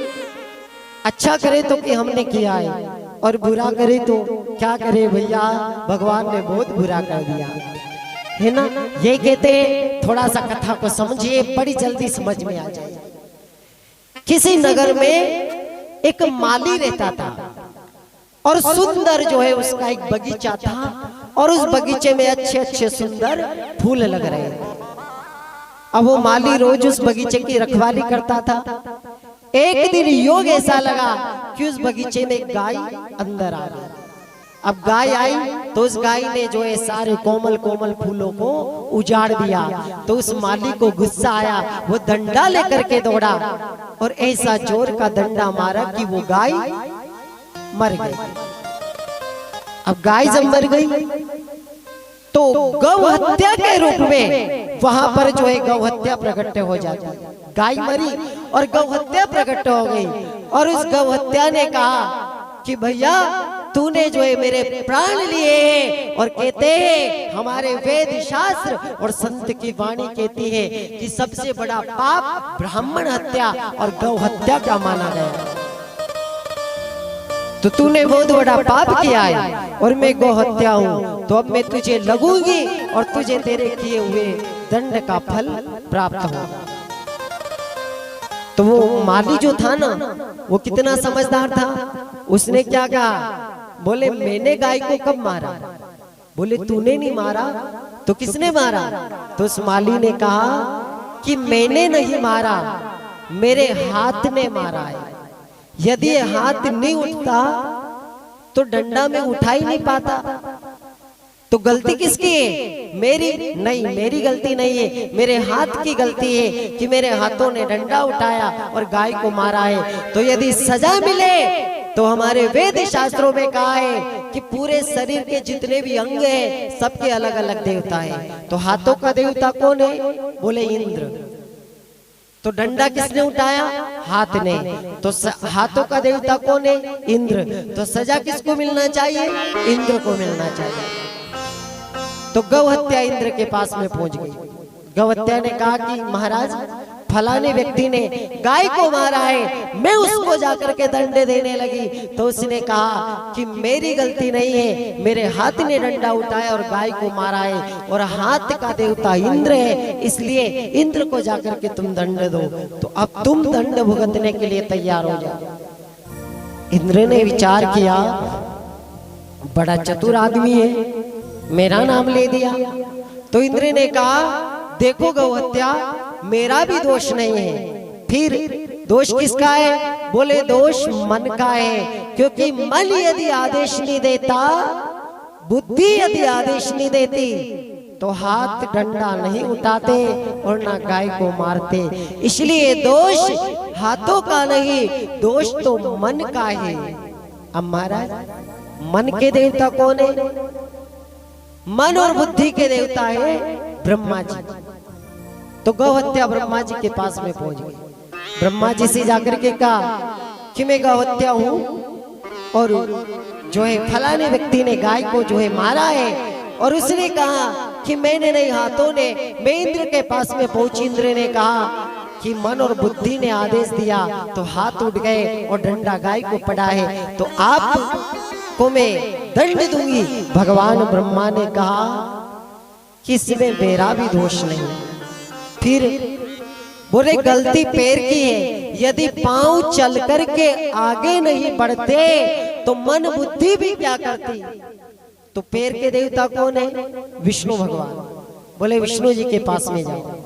अच्छा करे तो कि हमने किया है और बुरा करे तो क्या करे भैया, भगवान ने बहुत बुरा कर दिया है ना। ये कहते हैं। थोड़ा सा कथा को समझिए, बड़ी जल्दी समझ में आ जाए। किसी नगर में एक माली रहता था और सुंदर जो है उसका एक बगीचा था और उस बगीचे में अच्छे अच्छे सुंदर फूल लग रहे थे। अब वो माली रोज उस बगीचे की रखवाली करता था। एक दिन योग ऐसा लगा कि उस बगीचे में गाय अंदर आ गई। अब गाय आई तो उस गाय ने जो है सारे कोमल कोमल फूलों को उजाड़ दिया। तो उस माली को गुस्सा आया, वो डंडा लेकर के दौड़ा और ऐसा जोर का डंडा मारा कि वो गाय मर गई। अब गाय जब मर गई तो गौ हत्या के रूप में वहां पर जो है गौ हत्या प्रकट हो जाती है। गाय मरी और गौ हत्या प्रकट हो गई और उस गौ हत्या ने कहा कि भैया तूने जो है मेरे प्राण लिए हैं। और कहते हैं हमारे वेद शास्त्र और संत की वाणी कहती है कि सबसे बड़ा पाप ब्राह्मण हत्या और गौ हत्या का माना गया। तो तूने बहुत बड़ा पाप किया है और मैं गौ हत्या हूँ, तो अब मैं तुझे लगूंगी और तुझे तेरे किए हुए दंड का फल प्राप्त होगा। तो वो माली जो था ना, वो कितना समझदार था। उसने क्या कहा? बोले मैंने गाय को कब मारा? बोले तूने नहीं मारा तो किसने मारा? तो उस माली ने कहा कि मैंने नहीं मारा, मेरे हाथ ने मारा है। यदि ये हाथ नहीं उठता तो डंडा में उठा ही नहीं पाता। तो गलती किसकी है? मेरी नहीं, मेरी गलती नहीं है, मेरे हाथ की गलती है कि मेरे हाथों ने डंडा उठाया और गाय को मारा है। तो यदि सजा मिले तो हमारे वेद शास्त्रों में कहा है कि पूरे शरीर के जितने भी अंग हैं सबके अलग अलग देवता है। तो हाथों का देवता कौन है? बोले इंद्र। तो डंडा किसने उठाया? हाथ ने। तो हाथों का देवता कौन है? इंद्र। तो सजा किसको मिलना चाहिए? इंद्र को मिलना चाहिए। तो गौ हत्या इंद्र के पास में पहुंच गई। गौ हत्या ने कहा कि महाराज फलाने व्यक्ति ने गाय को मारा है, मैं उसको जाकर के दंड देने लगी। तो उसने कहा कि मेरी गलती नहीं है, मेरे हाथ ने डंडा उठाया और गाय को मारा है, और हाथ का देवता इंद्र है, इसलिए इंद्र को जाकर के तुम दंड दो। तो अब तुम दंड भुगतने के लिए तैयार हो जाओ। इंद्र ने विचार किया, बड़ा चतुर आदमी है, मेरा नाम ले दिया। तो इंद्र ने कहा देखो गौ हत्या, मेरा भी दोष नहीं है। फिर दोष किसका है? बोले दोष मन का है, क्योंकि मन यदि आदेश नहीं देता, बुद्धि यदि आदेश नहीं देती तो हाथ डंडा नहीं उठाते और ना गाय को मारते। इसलिए दोष हाथों का नहीं, दोष तो मन का है। अब महाराज मन के देवता कौन है? मन और बुद्धि के देवता है ब्रह्मा जी। तो गौ हत्या ब्रह्मा जी के पास में पहुंच गई। ब्रह्मा जी से जाकर के कहा कि मैं गौ हत्या हूं और जो है फलाने व्यक्ति ने गाय को जो है मारा है। और उसने कहा कि मैंने नहीं, हाथों ने। मैं इंद्र के पास में पहुंची। इंद्र ने कहा कि मन और बुद्धि ने आदेश दिया तो हाथ उठ गए और डंडा गाय को पड़ा है, तो आप को मैं दंड दूंगी। भगवान ब्रह्मा ने कहा कि इसमें मेरा भी दोष नहीं। फिर बोले गलती पैर की है, यदि पांव चल करके आगे नहीं बढ़ते तो मन बुद्धि भी क्या करती। तो पैर के देवता कौन है? विष्णु भगवान। बोले विष्णु जी के पास में जाओ।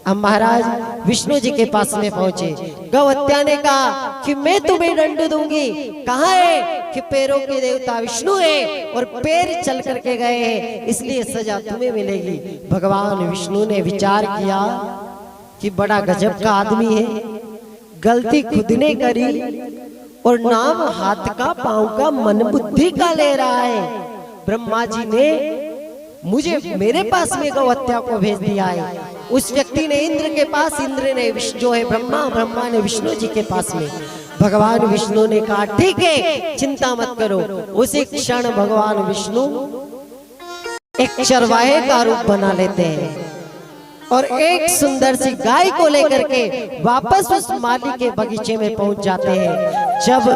हम महाराज विष्णु जी के पास में पहुंचे। गौ हत्या ने कहा कि मैं तुम्हें दंड दूंगी। कहाँ है? कि पैरों के देवता विष्णु है और पैर चल करके गए हैं, इसलिए सजा तुम्हें मिलेगी। भगवान विष्णु ने विचार किया कि बड़ा गजब का आदमी है, गलती खुद ने करी और नाम हाथ का, पांव का, मन बुद्धि का ले रहा है। ब्रह्मा जी ने मुझे मेरे पास में गौ हत्या को भेज दिया है। उस व्यक्ति ने इंद्र के पास, इंद्र ने जो है ब्रह्मा, ब्रह्मा ने विष्णु जी के पास में। भगवान विष्णु ने कहा ठीक है, चिंता मत करो। उसी क्षण भगवान विष्णु एक चरवाहे का रूप बना लेते हैं और एक सुंदर सी गाय को लेकर के वापस उस माली के बगीचे में पहुंच जाते हैं। जब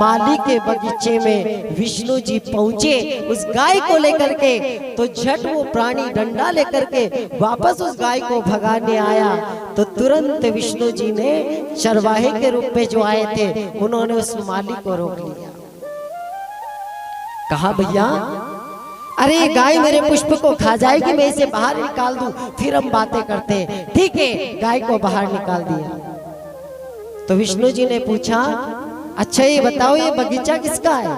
माली के बगीचे में विष्णु जी पहुंचे उस गाय को लेकर के, तो झट वो प्राणी डंडा लेकर के वापस उस गाय को भगाने आया। तो तुरंत विष्णु जी ने चरवाहे के रूप में जो आए थे, उन्होंने उस माली को रोक लिया। कहा भैया, अरे ये गाय मेरे पुष्प को खा जाएगी, मैं इसे बाहर निकाल दूं, फिर हम बातें करते हैं। ठीक है, गाय को बाहर निकाल दिया। तो विष्णु जी ने पूछा अच्छा ये बताओ ये बगीचा किसका है?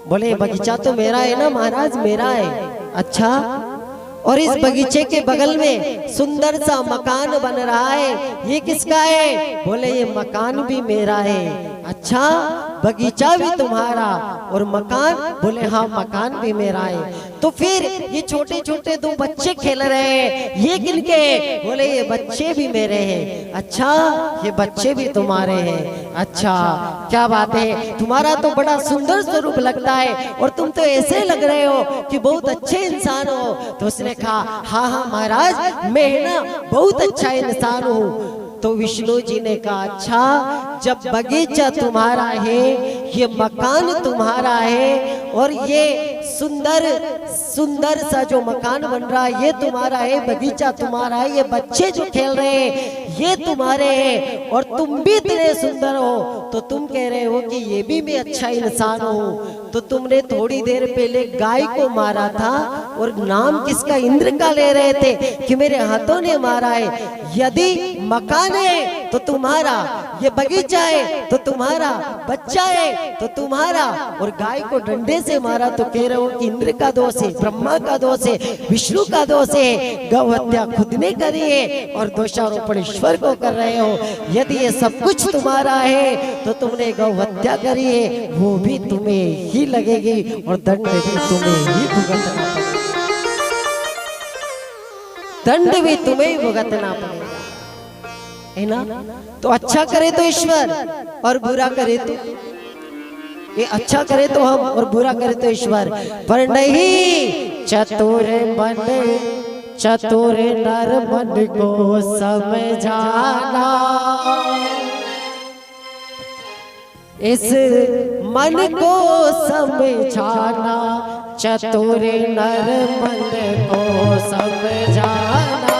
बोले बगीचा तो मेरा है ना महाराज, मेरा है। अच्छा, और इस बगीचे के बगल में सुंदर सा मकान बन रहा है, ये किसका है? बोले ये मकान भी मेरा है। अच्छा, बगीचा भी तुम्हारा और मकान? बोले हाँ, मकान भी मेरा है। तो फिर ये छोटे छोटे दो बच्चे खेल रहे हैं, ये किनके? बोले ये बच्चे भी मेरे हैं। अच्छा, ये बच्चे भी तुम्हारे हैं? अच्छा, क्या बात है, तुम्हारा तो बड़ा सुंदर स्वरूप लगता है और तुम तो ऐसे लग रहे हो कि बहुत अच्छे इंसान हो। तो उसने कहा हाँ हाँ महाराज, मैं ना बहुत अच्छा इंसान हूँ। तो विष्णु जी ने कहा अच्छा, जब बगीचा तुम्हारा है, ये मकान तुम्हारा है और ये सुंदर सुंदर सा जो मकान बन रहा है ये तुम्हारा है, बगीचा तुम्हारा है, ये बच्चे जो खेल रहे हैं ये तुम्हारे हैं और तुम भी इतने सुंदर हो, तो तुम कह रहे हो कि ये भी मैं अच्छा इंसान हूँ। तो तुमने थोड़ी देर पहले गाय को मारा था और नाम किसका? इंद्र का ले रहे थे कि मेरे हाथों ने मारा है। यदि मकान है तो तुम्हारा, ये बगीचा है तो तुम्हारा, बच्चा है तो तुम्हारा, और गाय को डंडे से मारा तो कह रहे हो कि इंद्र का दोष है, ब्रह्मा का दोष है, विष्णु का दोष है, गौ हत्या खुद ने करी है और दोषारोपण ईश्वर को कर रहे हो। यदि ये सब कुछ तुम्हारा है तो तुमने गौ हत्या करी है, वो भी तुम्हें ही लगेगी और दंड भी तुम्हें ही भुगतना पड़ेगा, दंड भी तुम्हें भुगतना पड़ेगा, है ना। तो अच्छा करे तो ईश्वर और बुरा करे तो, ये अच्छा करे तो हम और बुरा करे तो ईश्वर, पर नहीं। चतुर नर मन को समझाना, इस मन को समझाना, चतुर नर मन को समझाना,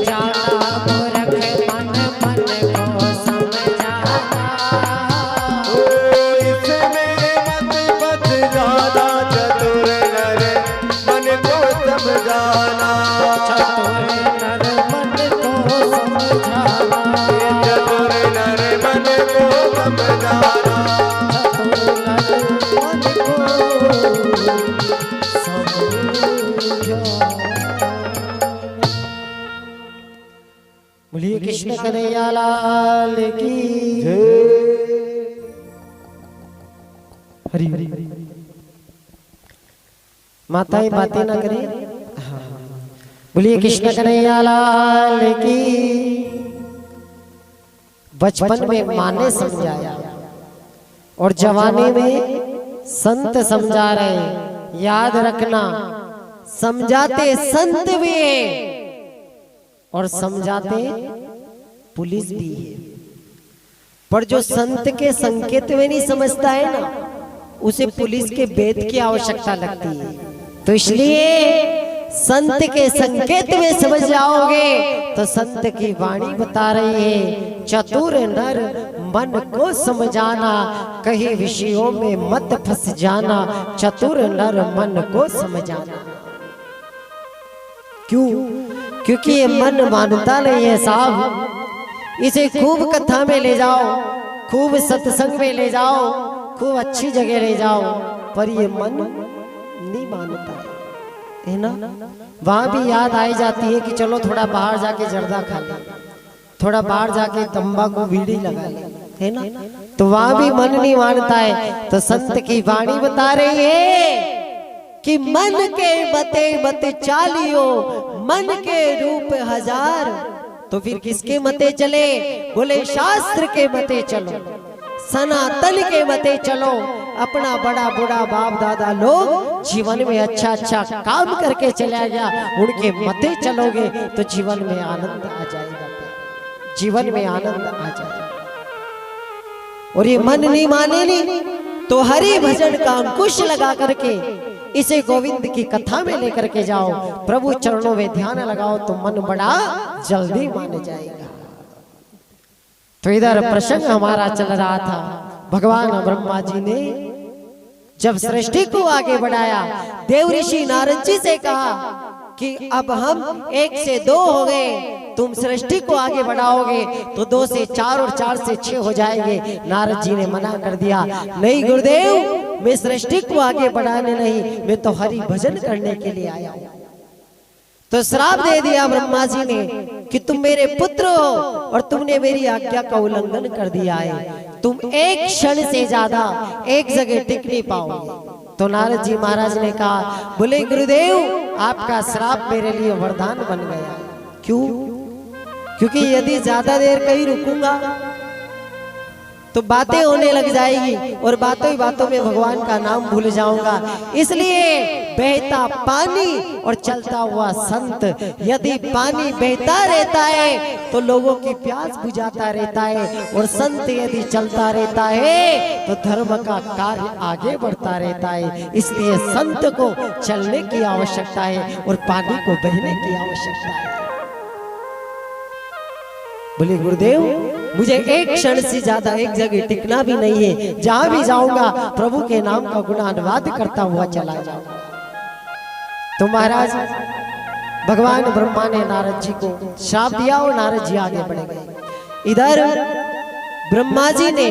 जाना मूर्ख मन मन को समझाना। ओ इसमें मत बच जाना चतुर नर मन को समझाना। चतुर नर मन को समझाना। चतुर नर मन को समझाना। चतुर नर मन को समझाना। बोलिए कृष्ण कन्हैया लाल की हरि हरि। माताएं बातें ना करें। हाँ। बोलिए कृष्ण कन्हैया लाल की। बचपन में माँ ने समझाया और जवानी में संत समझा रहे। याद रखना, समझाते संत भी है और समझाते पुलिस भी है। पर जो संत के संकेत में नहीं समझता है ना, उसे पुलिस के वेद की आवश्यकता लगती है। तो इसलिए संत के संकेत में समझ जाओगे तो संत की वाणी बता रही है, चतुर नर मन को समझाना, कहीं विषयों में मत फंस जाना, चतुर नर मन को समझाना। क्यों? क्योंकि ये मन मानता नहीं है साहब। इसे खूब कथा में ले जाओ, खूब सत्संग में ले जाओ, खूब अच्छी जगह ले जाओ, पर ये मन नहीं मानता है ना। वहां भी याद आई जाती है कि चलो थोड़ा बाहर जाके जर्दा खा ले, थोड़ा बाहर जाके तंबाकू बीड़ी लगा ले, है ना। तो वहां भी मन नहीं मानता है। तो संत की वाणी बता रही है कि मन के बते बते चालियो, मन के रूप हजार। तो फिर किसके मते चले? बोले शास्त्र के मते चलो, सनातन के मते चलो। अपना बड़ा बूढ़ा बाप दादा लोग जीवन में अच्छा अच्छा काम करके चला गया, उनके मते चलोगे तो जीवन में आनंद आ जाएगा, जीवन में आनंद आ जाएगा। और ये मन नहीं माने नहीं तो हरि भजन का अंकुश लगा करके इसे गोविंद की कथा में लेकर के जाओ, प्रभु चरणों में ध्यान लगाओ तो मन बड़ा जल्दी मान जाएगा। तो इधर प्रसंग हमारा चल रहा था। भगवान ब्रह्मा जी ने जब सृष्टि को आगे बढ़ाया, देव ऋषि नारद जी से कहा कि अब हम 1 से 2 हो गए, तुम सृष्टि को आगे बढ़ाओगे तो 2 से 4 और 4 से 6 हो जाएंगे। नारद जी ने मना कर दिया, नहीं गुरुदेव, मैं सृष्टि को आगे बढ़ाने नहीं, मैं तो हरि भजन करने के लिए आया हूं। तो श्राप दे दिया ब्रह्मा जी ने कि तुम मेरे पुत्र हो और तुमने मेरी आज्ञा का उल्लंघन कर दिया है, तुम एक क्षण से ज्यादा एक जगह टिक नहीं पाओगे। तो नारद जी महाराज ने कहा, बोले गुरुदेव, आपका श्राप मेरे लिए वरदान बन गया। क्यों? क्योंकि यदि ज्यादा देर कहीं रुकूंगा तो बातें होने लग जाएगी और बातों ही बातों में भगवान का नाम भूल जाऊंगा। इसलिए बहता पानी और चलता हुआ संत, यदि पानी बहता रहता है तो लोगों की प्यास बुझाता रहता है, और संत यदि चलता रहता है तो धर्म का कार्य आगे बढ़ता रहता है। इसलिए संत को चलने की आवश्यकता है और पानी को बहने की आवश्यकता है। बोले गुरुदेव, मुझे एक क्षण से ज्यादा एक जगह टिकना भी नहीं है, जहां भी जाऊंगा प्रभु के नाम का गुणानुवाद करता हुआ चला जाऊंगा। तो महाराज भगवान ब्रह्मा ने नारद जी को श्राप दिया और नारद जी आगे बढ़ गए। इधर ब्रह्मा जी ने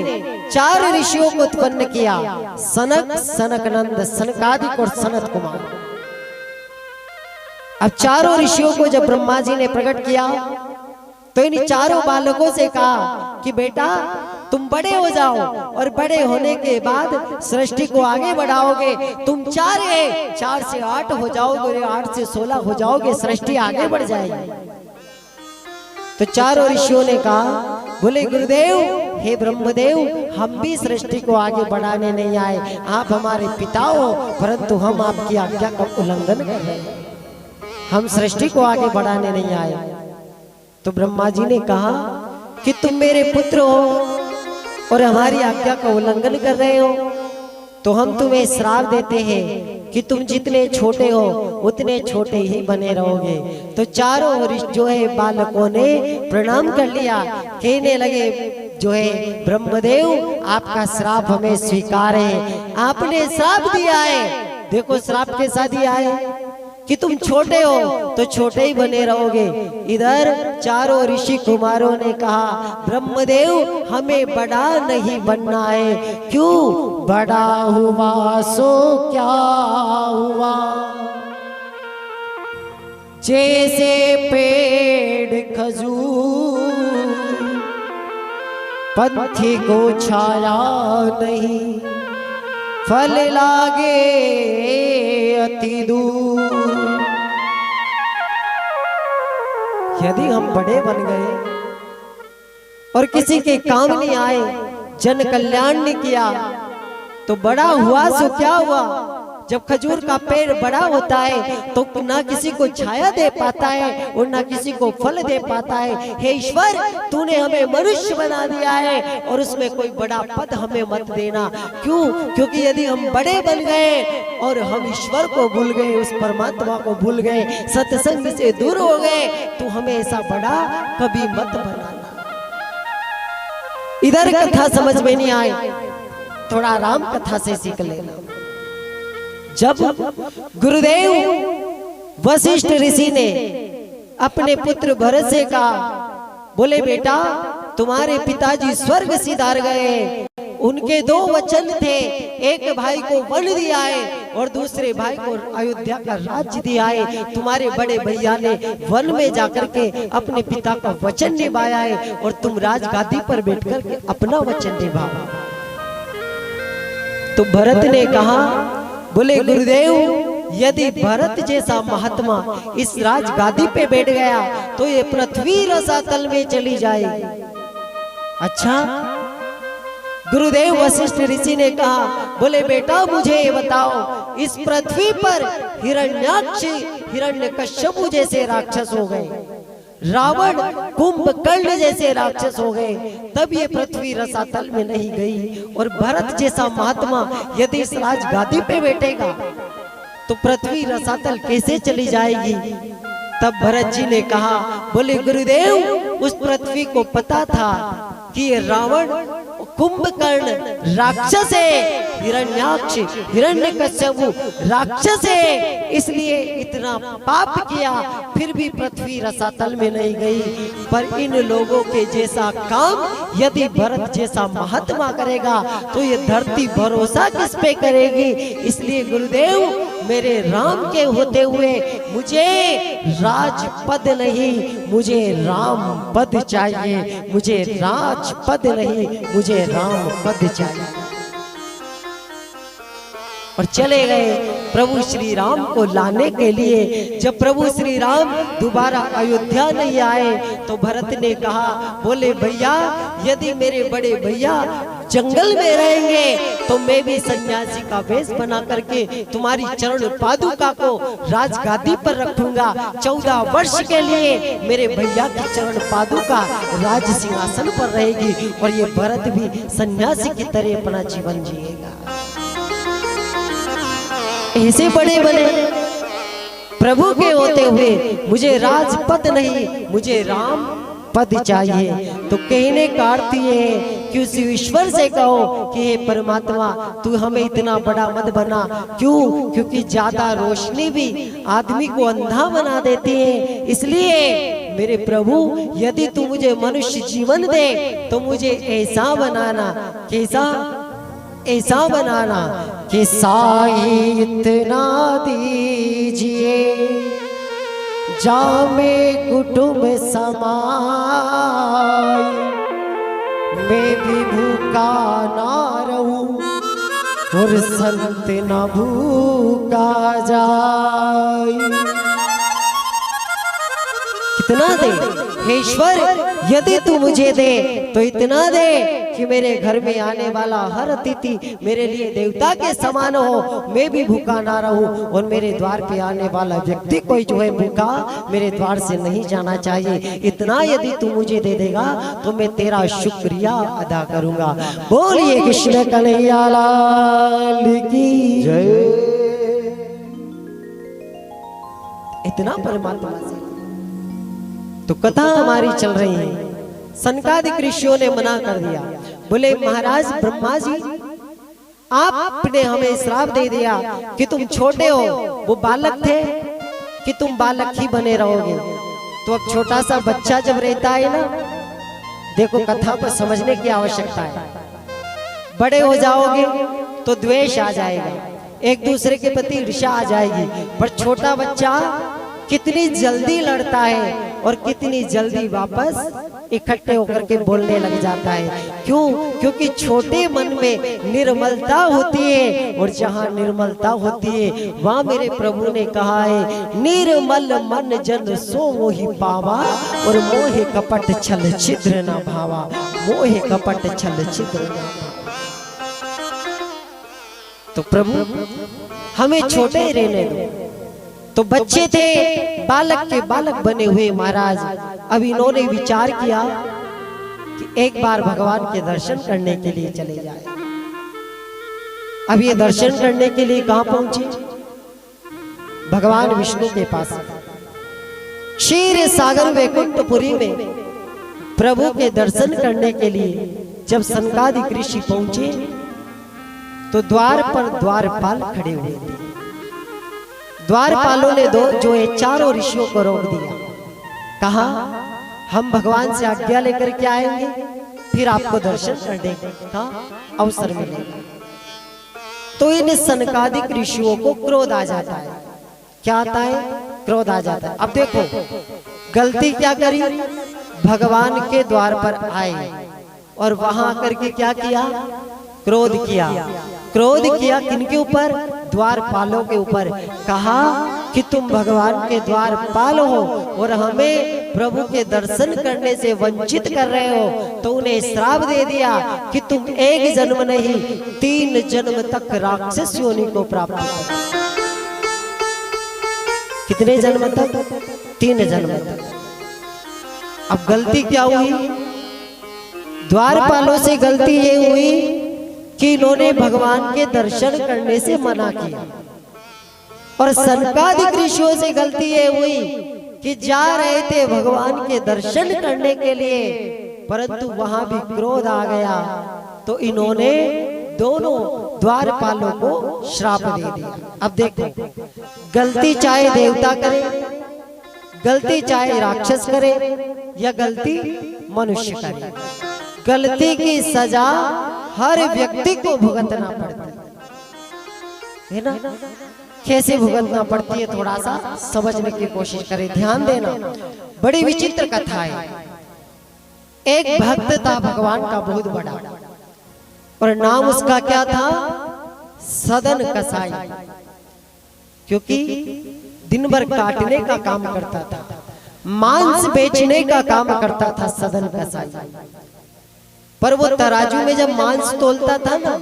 4 ऋषियों को उत्पन्न किया, सनक, सनकनंद, सनकादिक और सनत कुमार। अब 4 ऋषियों को जब ब्रह्मा जी ने प्रकट किया तो इन 4 बालकों से कहा कि बेटा तुम बड़े हो जाओ और बड़े होने के बाद सृष्टि को आगे बढ़ाओगे। तुम 4 से 8 हो जाओगे, 8 से 16 हो जाओगे, सृष्टि आगे बढ़ जाएगी। तो 4 ऋषियों ने कहा, बोले गुरुदेव, हे ब्रह्मदेव, हम भी सृष्टि को आगे बढ़ाने नहीं आए, आप हमारे पिता हो, परंतु हम आपकी आज्ञा का उल्लंघन कर रहे हैं, हम सृष्टि को आगे बढ़ाने नहीं आए। तो ब्रह्मा जी ने कहा कि तुम मेरे पुत्र हो और हमारी आज्ञा का उल्लंघन कर रहे हो, तो हम तुम्हें श्राप देते हैं कि तुम जितने छोटे हो उतने छोटे ही बने रहोगे। तो चारों ओर जो है बालकों ने प्रणाम कर लिया, कहने लगे जो है ब्रह्मदेव आपका श्राप हमें स्वीकार है, आपने श्राप दिया है। देखो श्राप के साथ ही आए कि तुम छोटे हो तो छोटे ही बने रहोगे। इधर चारों ऋषि कुमारों ने कहा ब्रह्मदेव हमें बड़ा नहीं बनना है, क्यों बड़ा हुआ सो क्या हुआ, जैसे पेड़ खजूर पंथी को छाया नहीं, फल लागे अति दूर। यदि हम बड़े बन गए और किसी के काम नहीं आए, जन कल्याण नहीं किया, तो बड़ा हुआ सो क्या हुआ। जब खजूर का पेड़ बड़ा होता है तो ना किसी को छाया दे पाता है और ना किसी को फल दे पाता है। हे ईश्वर तूने हमें मनुष्य बना दिया है और उसमें कोई बड़ा पद हमें मत देना। क्यों? क्योंकि यदि हम बड़े बन गए और हम ईश्वर को भूल गए, उस परमात्मा को भूल गए, सत्संग से दूर हो गए, तो हमें ऐसा बड़ा कभी मत बनाना। इधर कथा समझ में नहीं आई, थोड़ा राम कथा से सीख लेना। जब गुरुदेव वशिष्ठ ऋषि ने अपने पुत्र भरत से कहा, बोले बेटा तुम्हारे पिताजी स्वर्ग सिधार गए, उनके दो वचन थे, एक भाई को वन दिया है और दूसरे भाई को अयोध्या का राज्य दिया है। तुम्हारे बड़े भैया ने वन में जाकर के अपने पिता का वचन निभाया है और तुम राजगादी पर बैठकर के अपना वचन निभाओ। तो भरत ने कहा, बोले गुरुदेव यदि भरत जैसा महात्मा इस राजगादी पे बैठ गया तो ये पृथ्वी रसातल में चली जाएगी। अच्छा, गुरुदेव वशिष्ठ ऋषि ने कहा, बोले बेटा मुझे ये बताओ, इस पृथ्वी पर हिरण्याक्ष हिरण्यकश्यप जैसे राक्षस हो गए, रावण कुंभकर्ण जैसे राक्षस हो गए, तब ये पृथ्वी रसातल में नहीं गई। और भरत जैसा महात्मा यदि इस राजगादी पे बैठेगा तो पृथ्वी रसातल कैसे चली जाएगी। तब भरत जी ने कहा, बोले गुरुदेव उस पृथ्वी को पता था कि ये रावण कुंभकर्ण राक्षस है, हिरण्याक्ष हिरण्यकश्यप राक्षस है, इसलिए इतना पाप किया, फिर भी पृथ्वी रसातल में नहीं गई। पर इन लोगों के जैसा काम यदि भरत जैसा महात्मा करेगा तो ये धरती भरोसा किस पे करेगी। इसलिए गुरुदेव मेरे राम के होते हुए मुझे राजपद नहीं, मुझे राम पद चाहिए, मुझे राजपद नहीं, मुझे राम पद चाहिए। और चले गए प्रभु श्री राम को लाने के लिए। जब प्रभु श्री राम दोबारा अयोध्या नहीं आए तो भरत ने कहा, बोले भैया यदि मेरे बड़े भैया जंगल में रहेंगे तो मैं भी सन्यासी का वेश बना करके तुम्हारी चरण पादुका को राजगादी पर रखूंगा। 14 वर्ष के लिए मेरे भैया की चरण पादुका राज सिंहासन पर रहेगी और ये भरत भी सन्यासी की तरह अपना जीवन जिएगा। ऐसे बड़े बने प्रभु के होते हुए मुझे राजपद नहीं, मुझे राम पद चाहिए। तो कहने का अर्थ ये है कि उस ईश्वर से कहो कि हे परमात्मा तू हमें इतना बड़ा मत बना। क्यों? क्योंकि ज्यादा रोशनी भी आदमी को अंधा बना देती है। इसलिए मेरे प्रभु यदि तू मुझे मनुष्य जीवन दे तो मुझे ऐसा बनाना, कैसा? ऐसा बनाना कि साई इतना दीजिए जामे कुटुंब समाय, मैं भी भूखा ना रहूं और संत न भूखा जाए। कितना दे हे ईश्वर, यदि तू मुझे दे तो इतना दे कि मेरे घर में आने वाला हर अतिथि मेरे लिए देवता के समान हो, मैं भी भूखा ना रहूं और मेरे द्वार पे आने वाला व्यक्ति कोई जो है भूखा मेरे द्वार से नहीं जाना चाहिए। इतना यदि तू मुझे दे देगा तो मैं तेरा शुक्रिया अदा करूंगा। बोलिए कृष्ण कन्हैया लाल की जय। कितना परमात्मा से। तो कथा हमारी चल रही है, सनकादिक ऋषियों ने मना कर दिया, बोले महाराज ब्रह्मा जी आपने हमें श्राप दे दिया कि तुम छोटे हो, वो बालक थे कि तुम बालक ही बने रहोगे। तो अब छोटा सा बच्चा जब रहता है ना, देखो कथा को समझने की आवश्यकता है। बड़े हो जाओगे तो द्वेष आ जाएगा, एक दूसरे के प्रति ईर्ष्या आ जाएगी, पर छोटा बच्चा कितनी जल्दी लड़ता है और कितनी जल्दी वापस इकट्ठे होकर के बोलने लग जाता है। क्यों? क्योंकि छोटे मन में निर्मलता होती है, और जहाँ निर्मलता होती है वहाँ मेरे प्रभु ने कहा है, निर्मल मन जन सो मोहि पावा, और मोहे कपट छल छिद्र न भावा, मोहे कपट छल छिद्र न भावा। तो प्रभु हमें छोटे ही रहने दो। तो बच्चे थे, बालक के बालक बने हुए महाराज। अब इन्होंने विचार किया कि एक बार भगवान के दर्शन करने के लिए चले जाए। अब ये दर्शन करने के लिए कहां पहुंचे? भगवान विष्णु के पास। क्षीर सागर वैकुंठपुरी में प्रभु के दर्शन करने के लिए जब सनकादिक ऋषि पहुंचे तो द्वार पर द्वारपाल खड़े हुए थे। द्वारपालों ने जो ये चारों ऋषियों को रोक दिया, कहा हम भगवान से आज्ञा लेकर के आएंगे, फिर आपको दर्शन करने का अवसर मिलेगा। तो इन सनकादिक ऋषियों को क्रोध आ जाता है। क्या आता है? क्रोध आ जाता है। अब देखो गलती क्या करी, भगवान के द्वार पर आए और वहां करके क्या किया? क्रोध किया। क्रोध किया किनके ऊपर? द्वारपालों के ऊपर। कहा कि तुम भगवान के द्वारपाल हो और हमें प्रभु के दर्शन करने से वंचित कर रहे हो। तो उन्हें श्राप दे दिया कि तुम एक जन्म नहीं 3 जन्म तक राक्षस योनि को प्राप्त करो। कितने जन्म तक? 3 जन्म तक। अब गलती क्या हुई? द्वारपालों से गलती ये हुई कि इन्होंने भगवान के दर्शन करने से मना किया, और सनकादिक ऋषियों से गलती ये हुई कि जा रहे थे भगवान के दर्शन करने के लिए, परंतु वहां भी क्रोध आ गया। तो इन्होंने दोनों द्वारपालों को श्राप दे दिया। अब देखो गलती चाहे देवता करे, गलती चाहे राक्षस करे, या गलती मनुष्य करे, गलती की सजा हर व्यक्ति को भुगतना पड़ती है ना। कैसे भुगतना पड़ती है थोड़ा सा समझने की कोशिश करें, ध्यान देना। बड़ी विचित्र कथा है। एक भक्त था भगवान का बहुत बड़ा, और नाम उसका क्या था? सदन कसाई। क्योंकि दिन भर काटने का काम करता था, मांस बेचने का काम करता था सदन कसाई। पर वो तराजू में जब मांस तोलता था ना,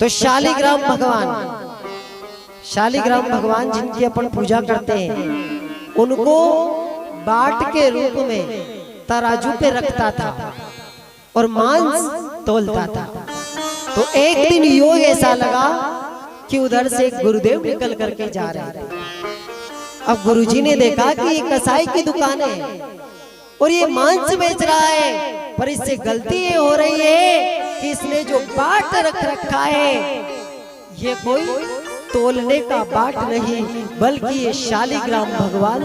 तो शालिग्राम भगवान जिनकी अपन पूजा करते हैं, उनको बाट के रूप में तराजू पे रखता था और मांस तोलता था। तो एक दिन योग ऐसा लगा कि उधर से एक गुरुदेव निकल करके जा रहे थे। अब गुरुजी ने देखा कि ये कसाई की दुकान है और ये मांस बेच रहा है, पर इससे गलती ये हो रही है कि इसने जो बाट रख रखा है ये कोई तोलने का बाट नहीं, बल्कि ये शालिग्राम भगवान,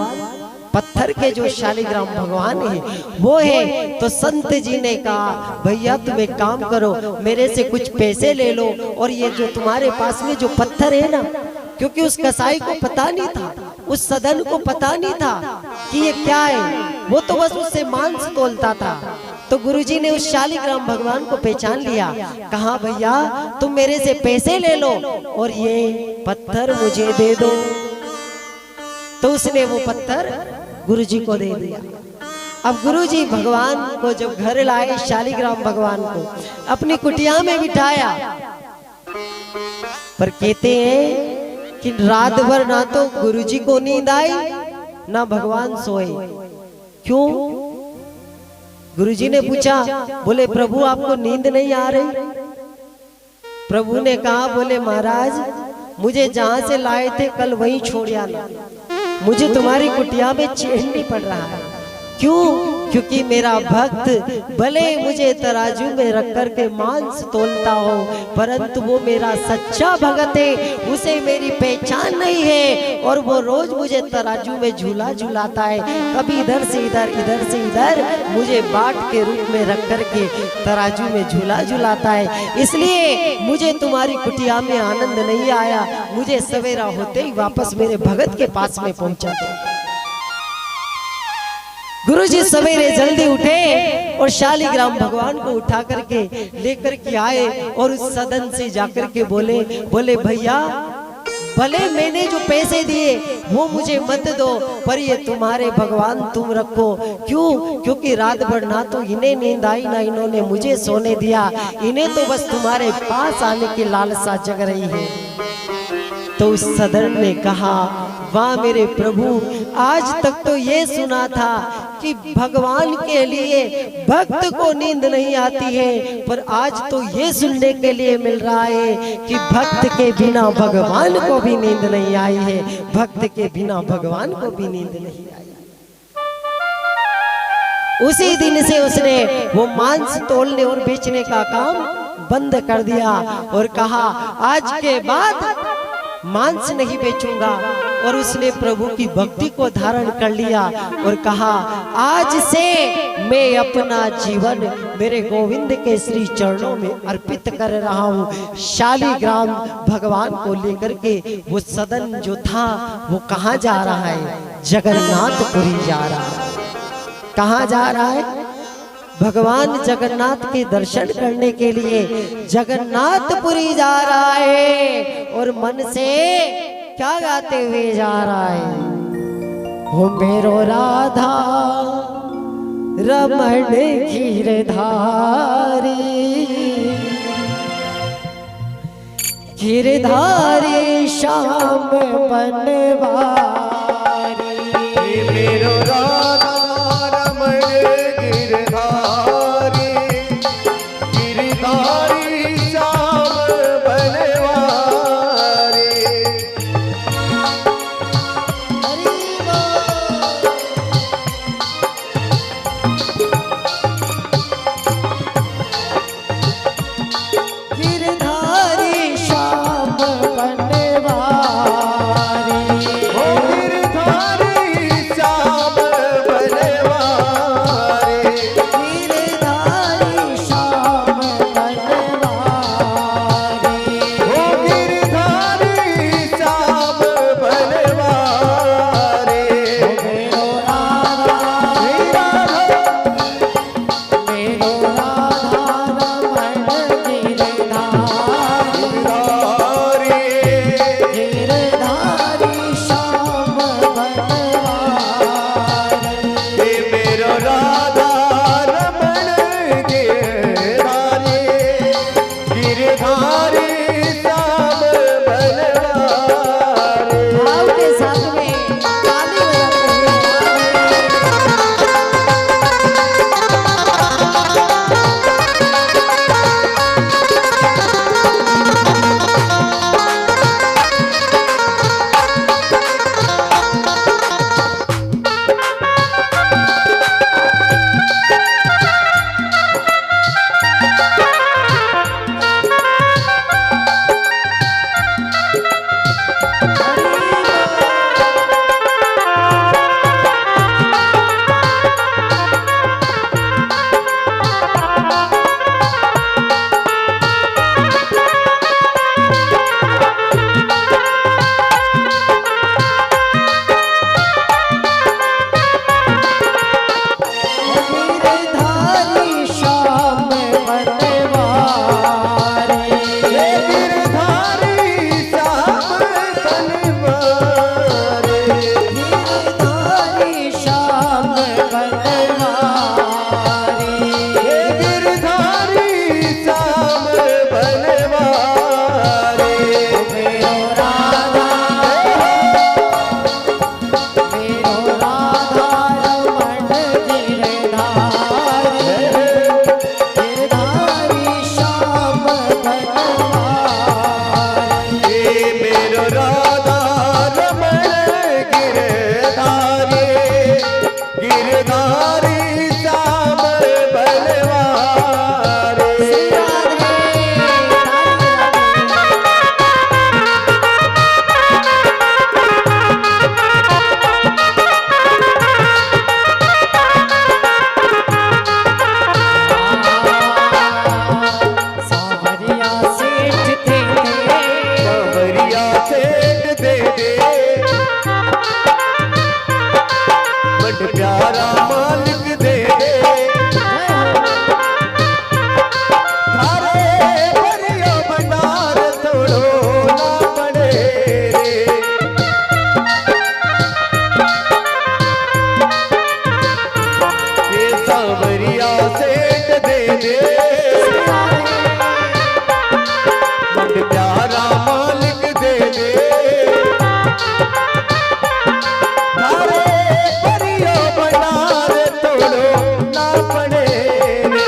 पत्थर के जो शालिग्राम भगवान है वो है। तो संत जी ने कहा भैया तुम एक काम करो, मेरे से कुछ पैसे ले लो, और ये जो तुम्हारे पास में जो पत्थर है ना, क्योंकि उस कसाई को पता नहीं था, उस सदन को पता नहीं था कि ये क्या है, वो तो बस उससे मांस तोलता था। तो गुरुजी ने उस शालिग्राम भगवान को पहचान लिया। कहा भैया तुम मेरे से पैसे ले लो और ये पत्थर मुझे दे दो। तो उसने वो पत्थर गुरुजी को दे दिया। अब गुरुजी भगवान को जब घर लाए, शालिग्राम भगवान को अपनी कुटिया में बिठाया, पर कहते हैं कि रात भर ना तो गुरुजी को नींद आई ना भगवान सोए। क्यों? गुरुजी ने पूछा, बोले प्रभु आपको नींद नहीं आ रही? प्रभु ने कहा, बोले महाराज मुझे जहां से लाए थे कल वहीं छोड़ आना। मुझे तुम्हारी कुटिया में चैन नहीं पड़ रहा है। क्यों? क्योंकि मेरा भक्त भले मुझे तराजू में रख कर के मांस तोलता हो, परंतु वो मेरा सच्चा भगत है, उसे मेरी पहचान नहीं है। और वो रोज मुझे तराजू में झूला झूलाता है, कभी इधर से इधर, इधर से इधर, मुझे बाट के रूप में रख कर के तराजू में झूला झूलाता है। इसलिए मुझे तुम्हारी कुटिया में आनंद नहीं आया। मुझे सवेरा होते ही वापस मेरे भगत के पास में पहुंचा दो। गुरुजी सवेरे जल्दी उठे और शालिग्राम भगवान को उठा करके लेकर के आए और उस सदन से जाकर के बोले भैया, भले मैंने जो पैसे दिए वो मुझे मत दो, पर ये तुम्हारे भगवान तुम रखो। क्यों? क्योंकि रात भर ना तो इन्हें नींद आई ना इन्होंने मुझे सोने दिया, इन्हें तो बस तुम्हारे पास आने की लालसा जग रही है। तो उस सदन ने कहा, वाह मेरे प्रभु, आज तक तो ये सुना था कि भगवान के लिए भक्त को नींद नहीं आती है, पर आज तो ये सुनने के लिए मिल रहा है कि भक्त के बिना भगवान को भी नींद नहीं आई है, भक्त के बिना भगवान को भी नींद नहीं आई। उसी दिन से उसने वो मांस तोलने और बेचने का काम बंद कर दिया और कहा, आज के बाद मांस नहीं बेचूंगा। और उसने प्रभु की भक्ति को धारण कर लिया और कहा, आज से मैं अपना जीवन मेरे गोविंद के श्री चरणों में अर्पित कर रहा हूँ। शालिग्राम भगवान को लेकर के वो सदन जो था वो कहाँ जा रहा है? जगन्नाथपुरी जा रहा है। कहाँ जा रहा है? भगवान जगन्नाथ के दर्शन करने के लिए जगन्नाथपुरी जा रहा है। और मन से क्या गाते हुए जा रहा है? हो मेरो राधा रमण गिरधारी, गिरधारी श्याम बनवारी। मेरो राधा रमण गिरधारी, गिरधारी श्याम बनवारी। गिरधारी श्याम बनवारी, ओ गिरधारी गिरधारी श्याम बलवारे। सावरिया सेठ दे दे, सावरिया सेठ दे दे, बड़ प्यारा मालिक दे दे, थारे परियो भंडार थोड़ो ना पड़े रे। ये सावरिया सेठ दे दे, बड़ प्यारा मालिक दे दे, थारे परियो भंडार थोड़ो ना पड़े रे।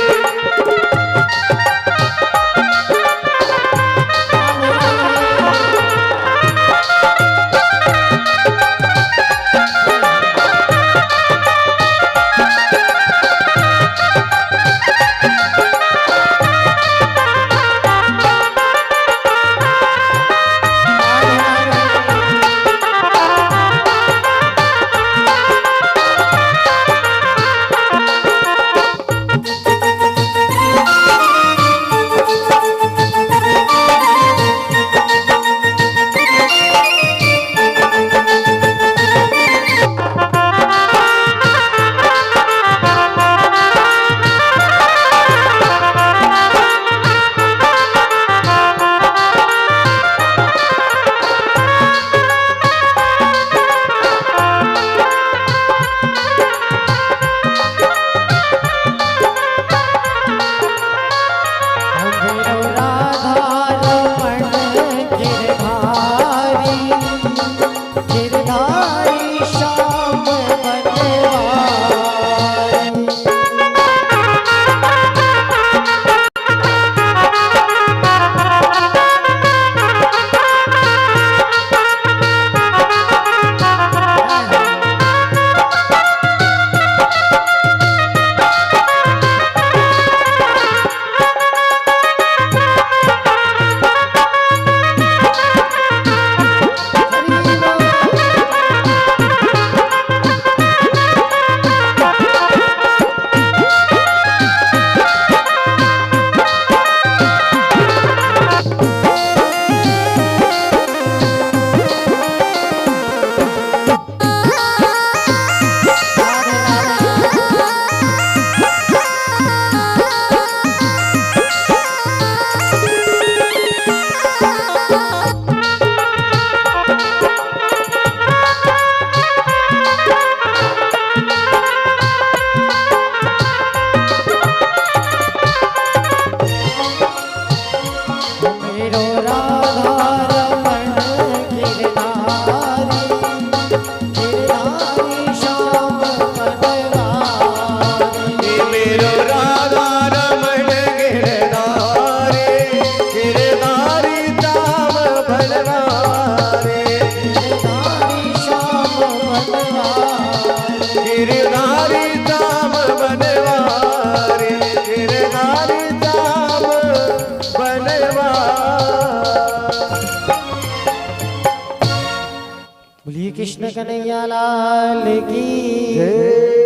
बोलिए कृष्ण कन्हैया लाल की जय।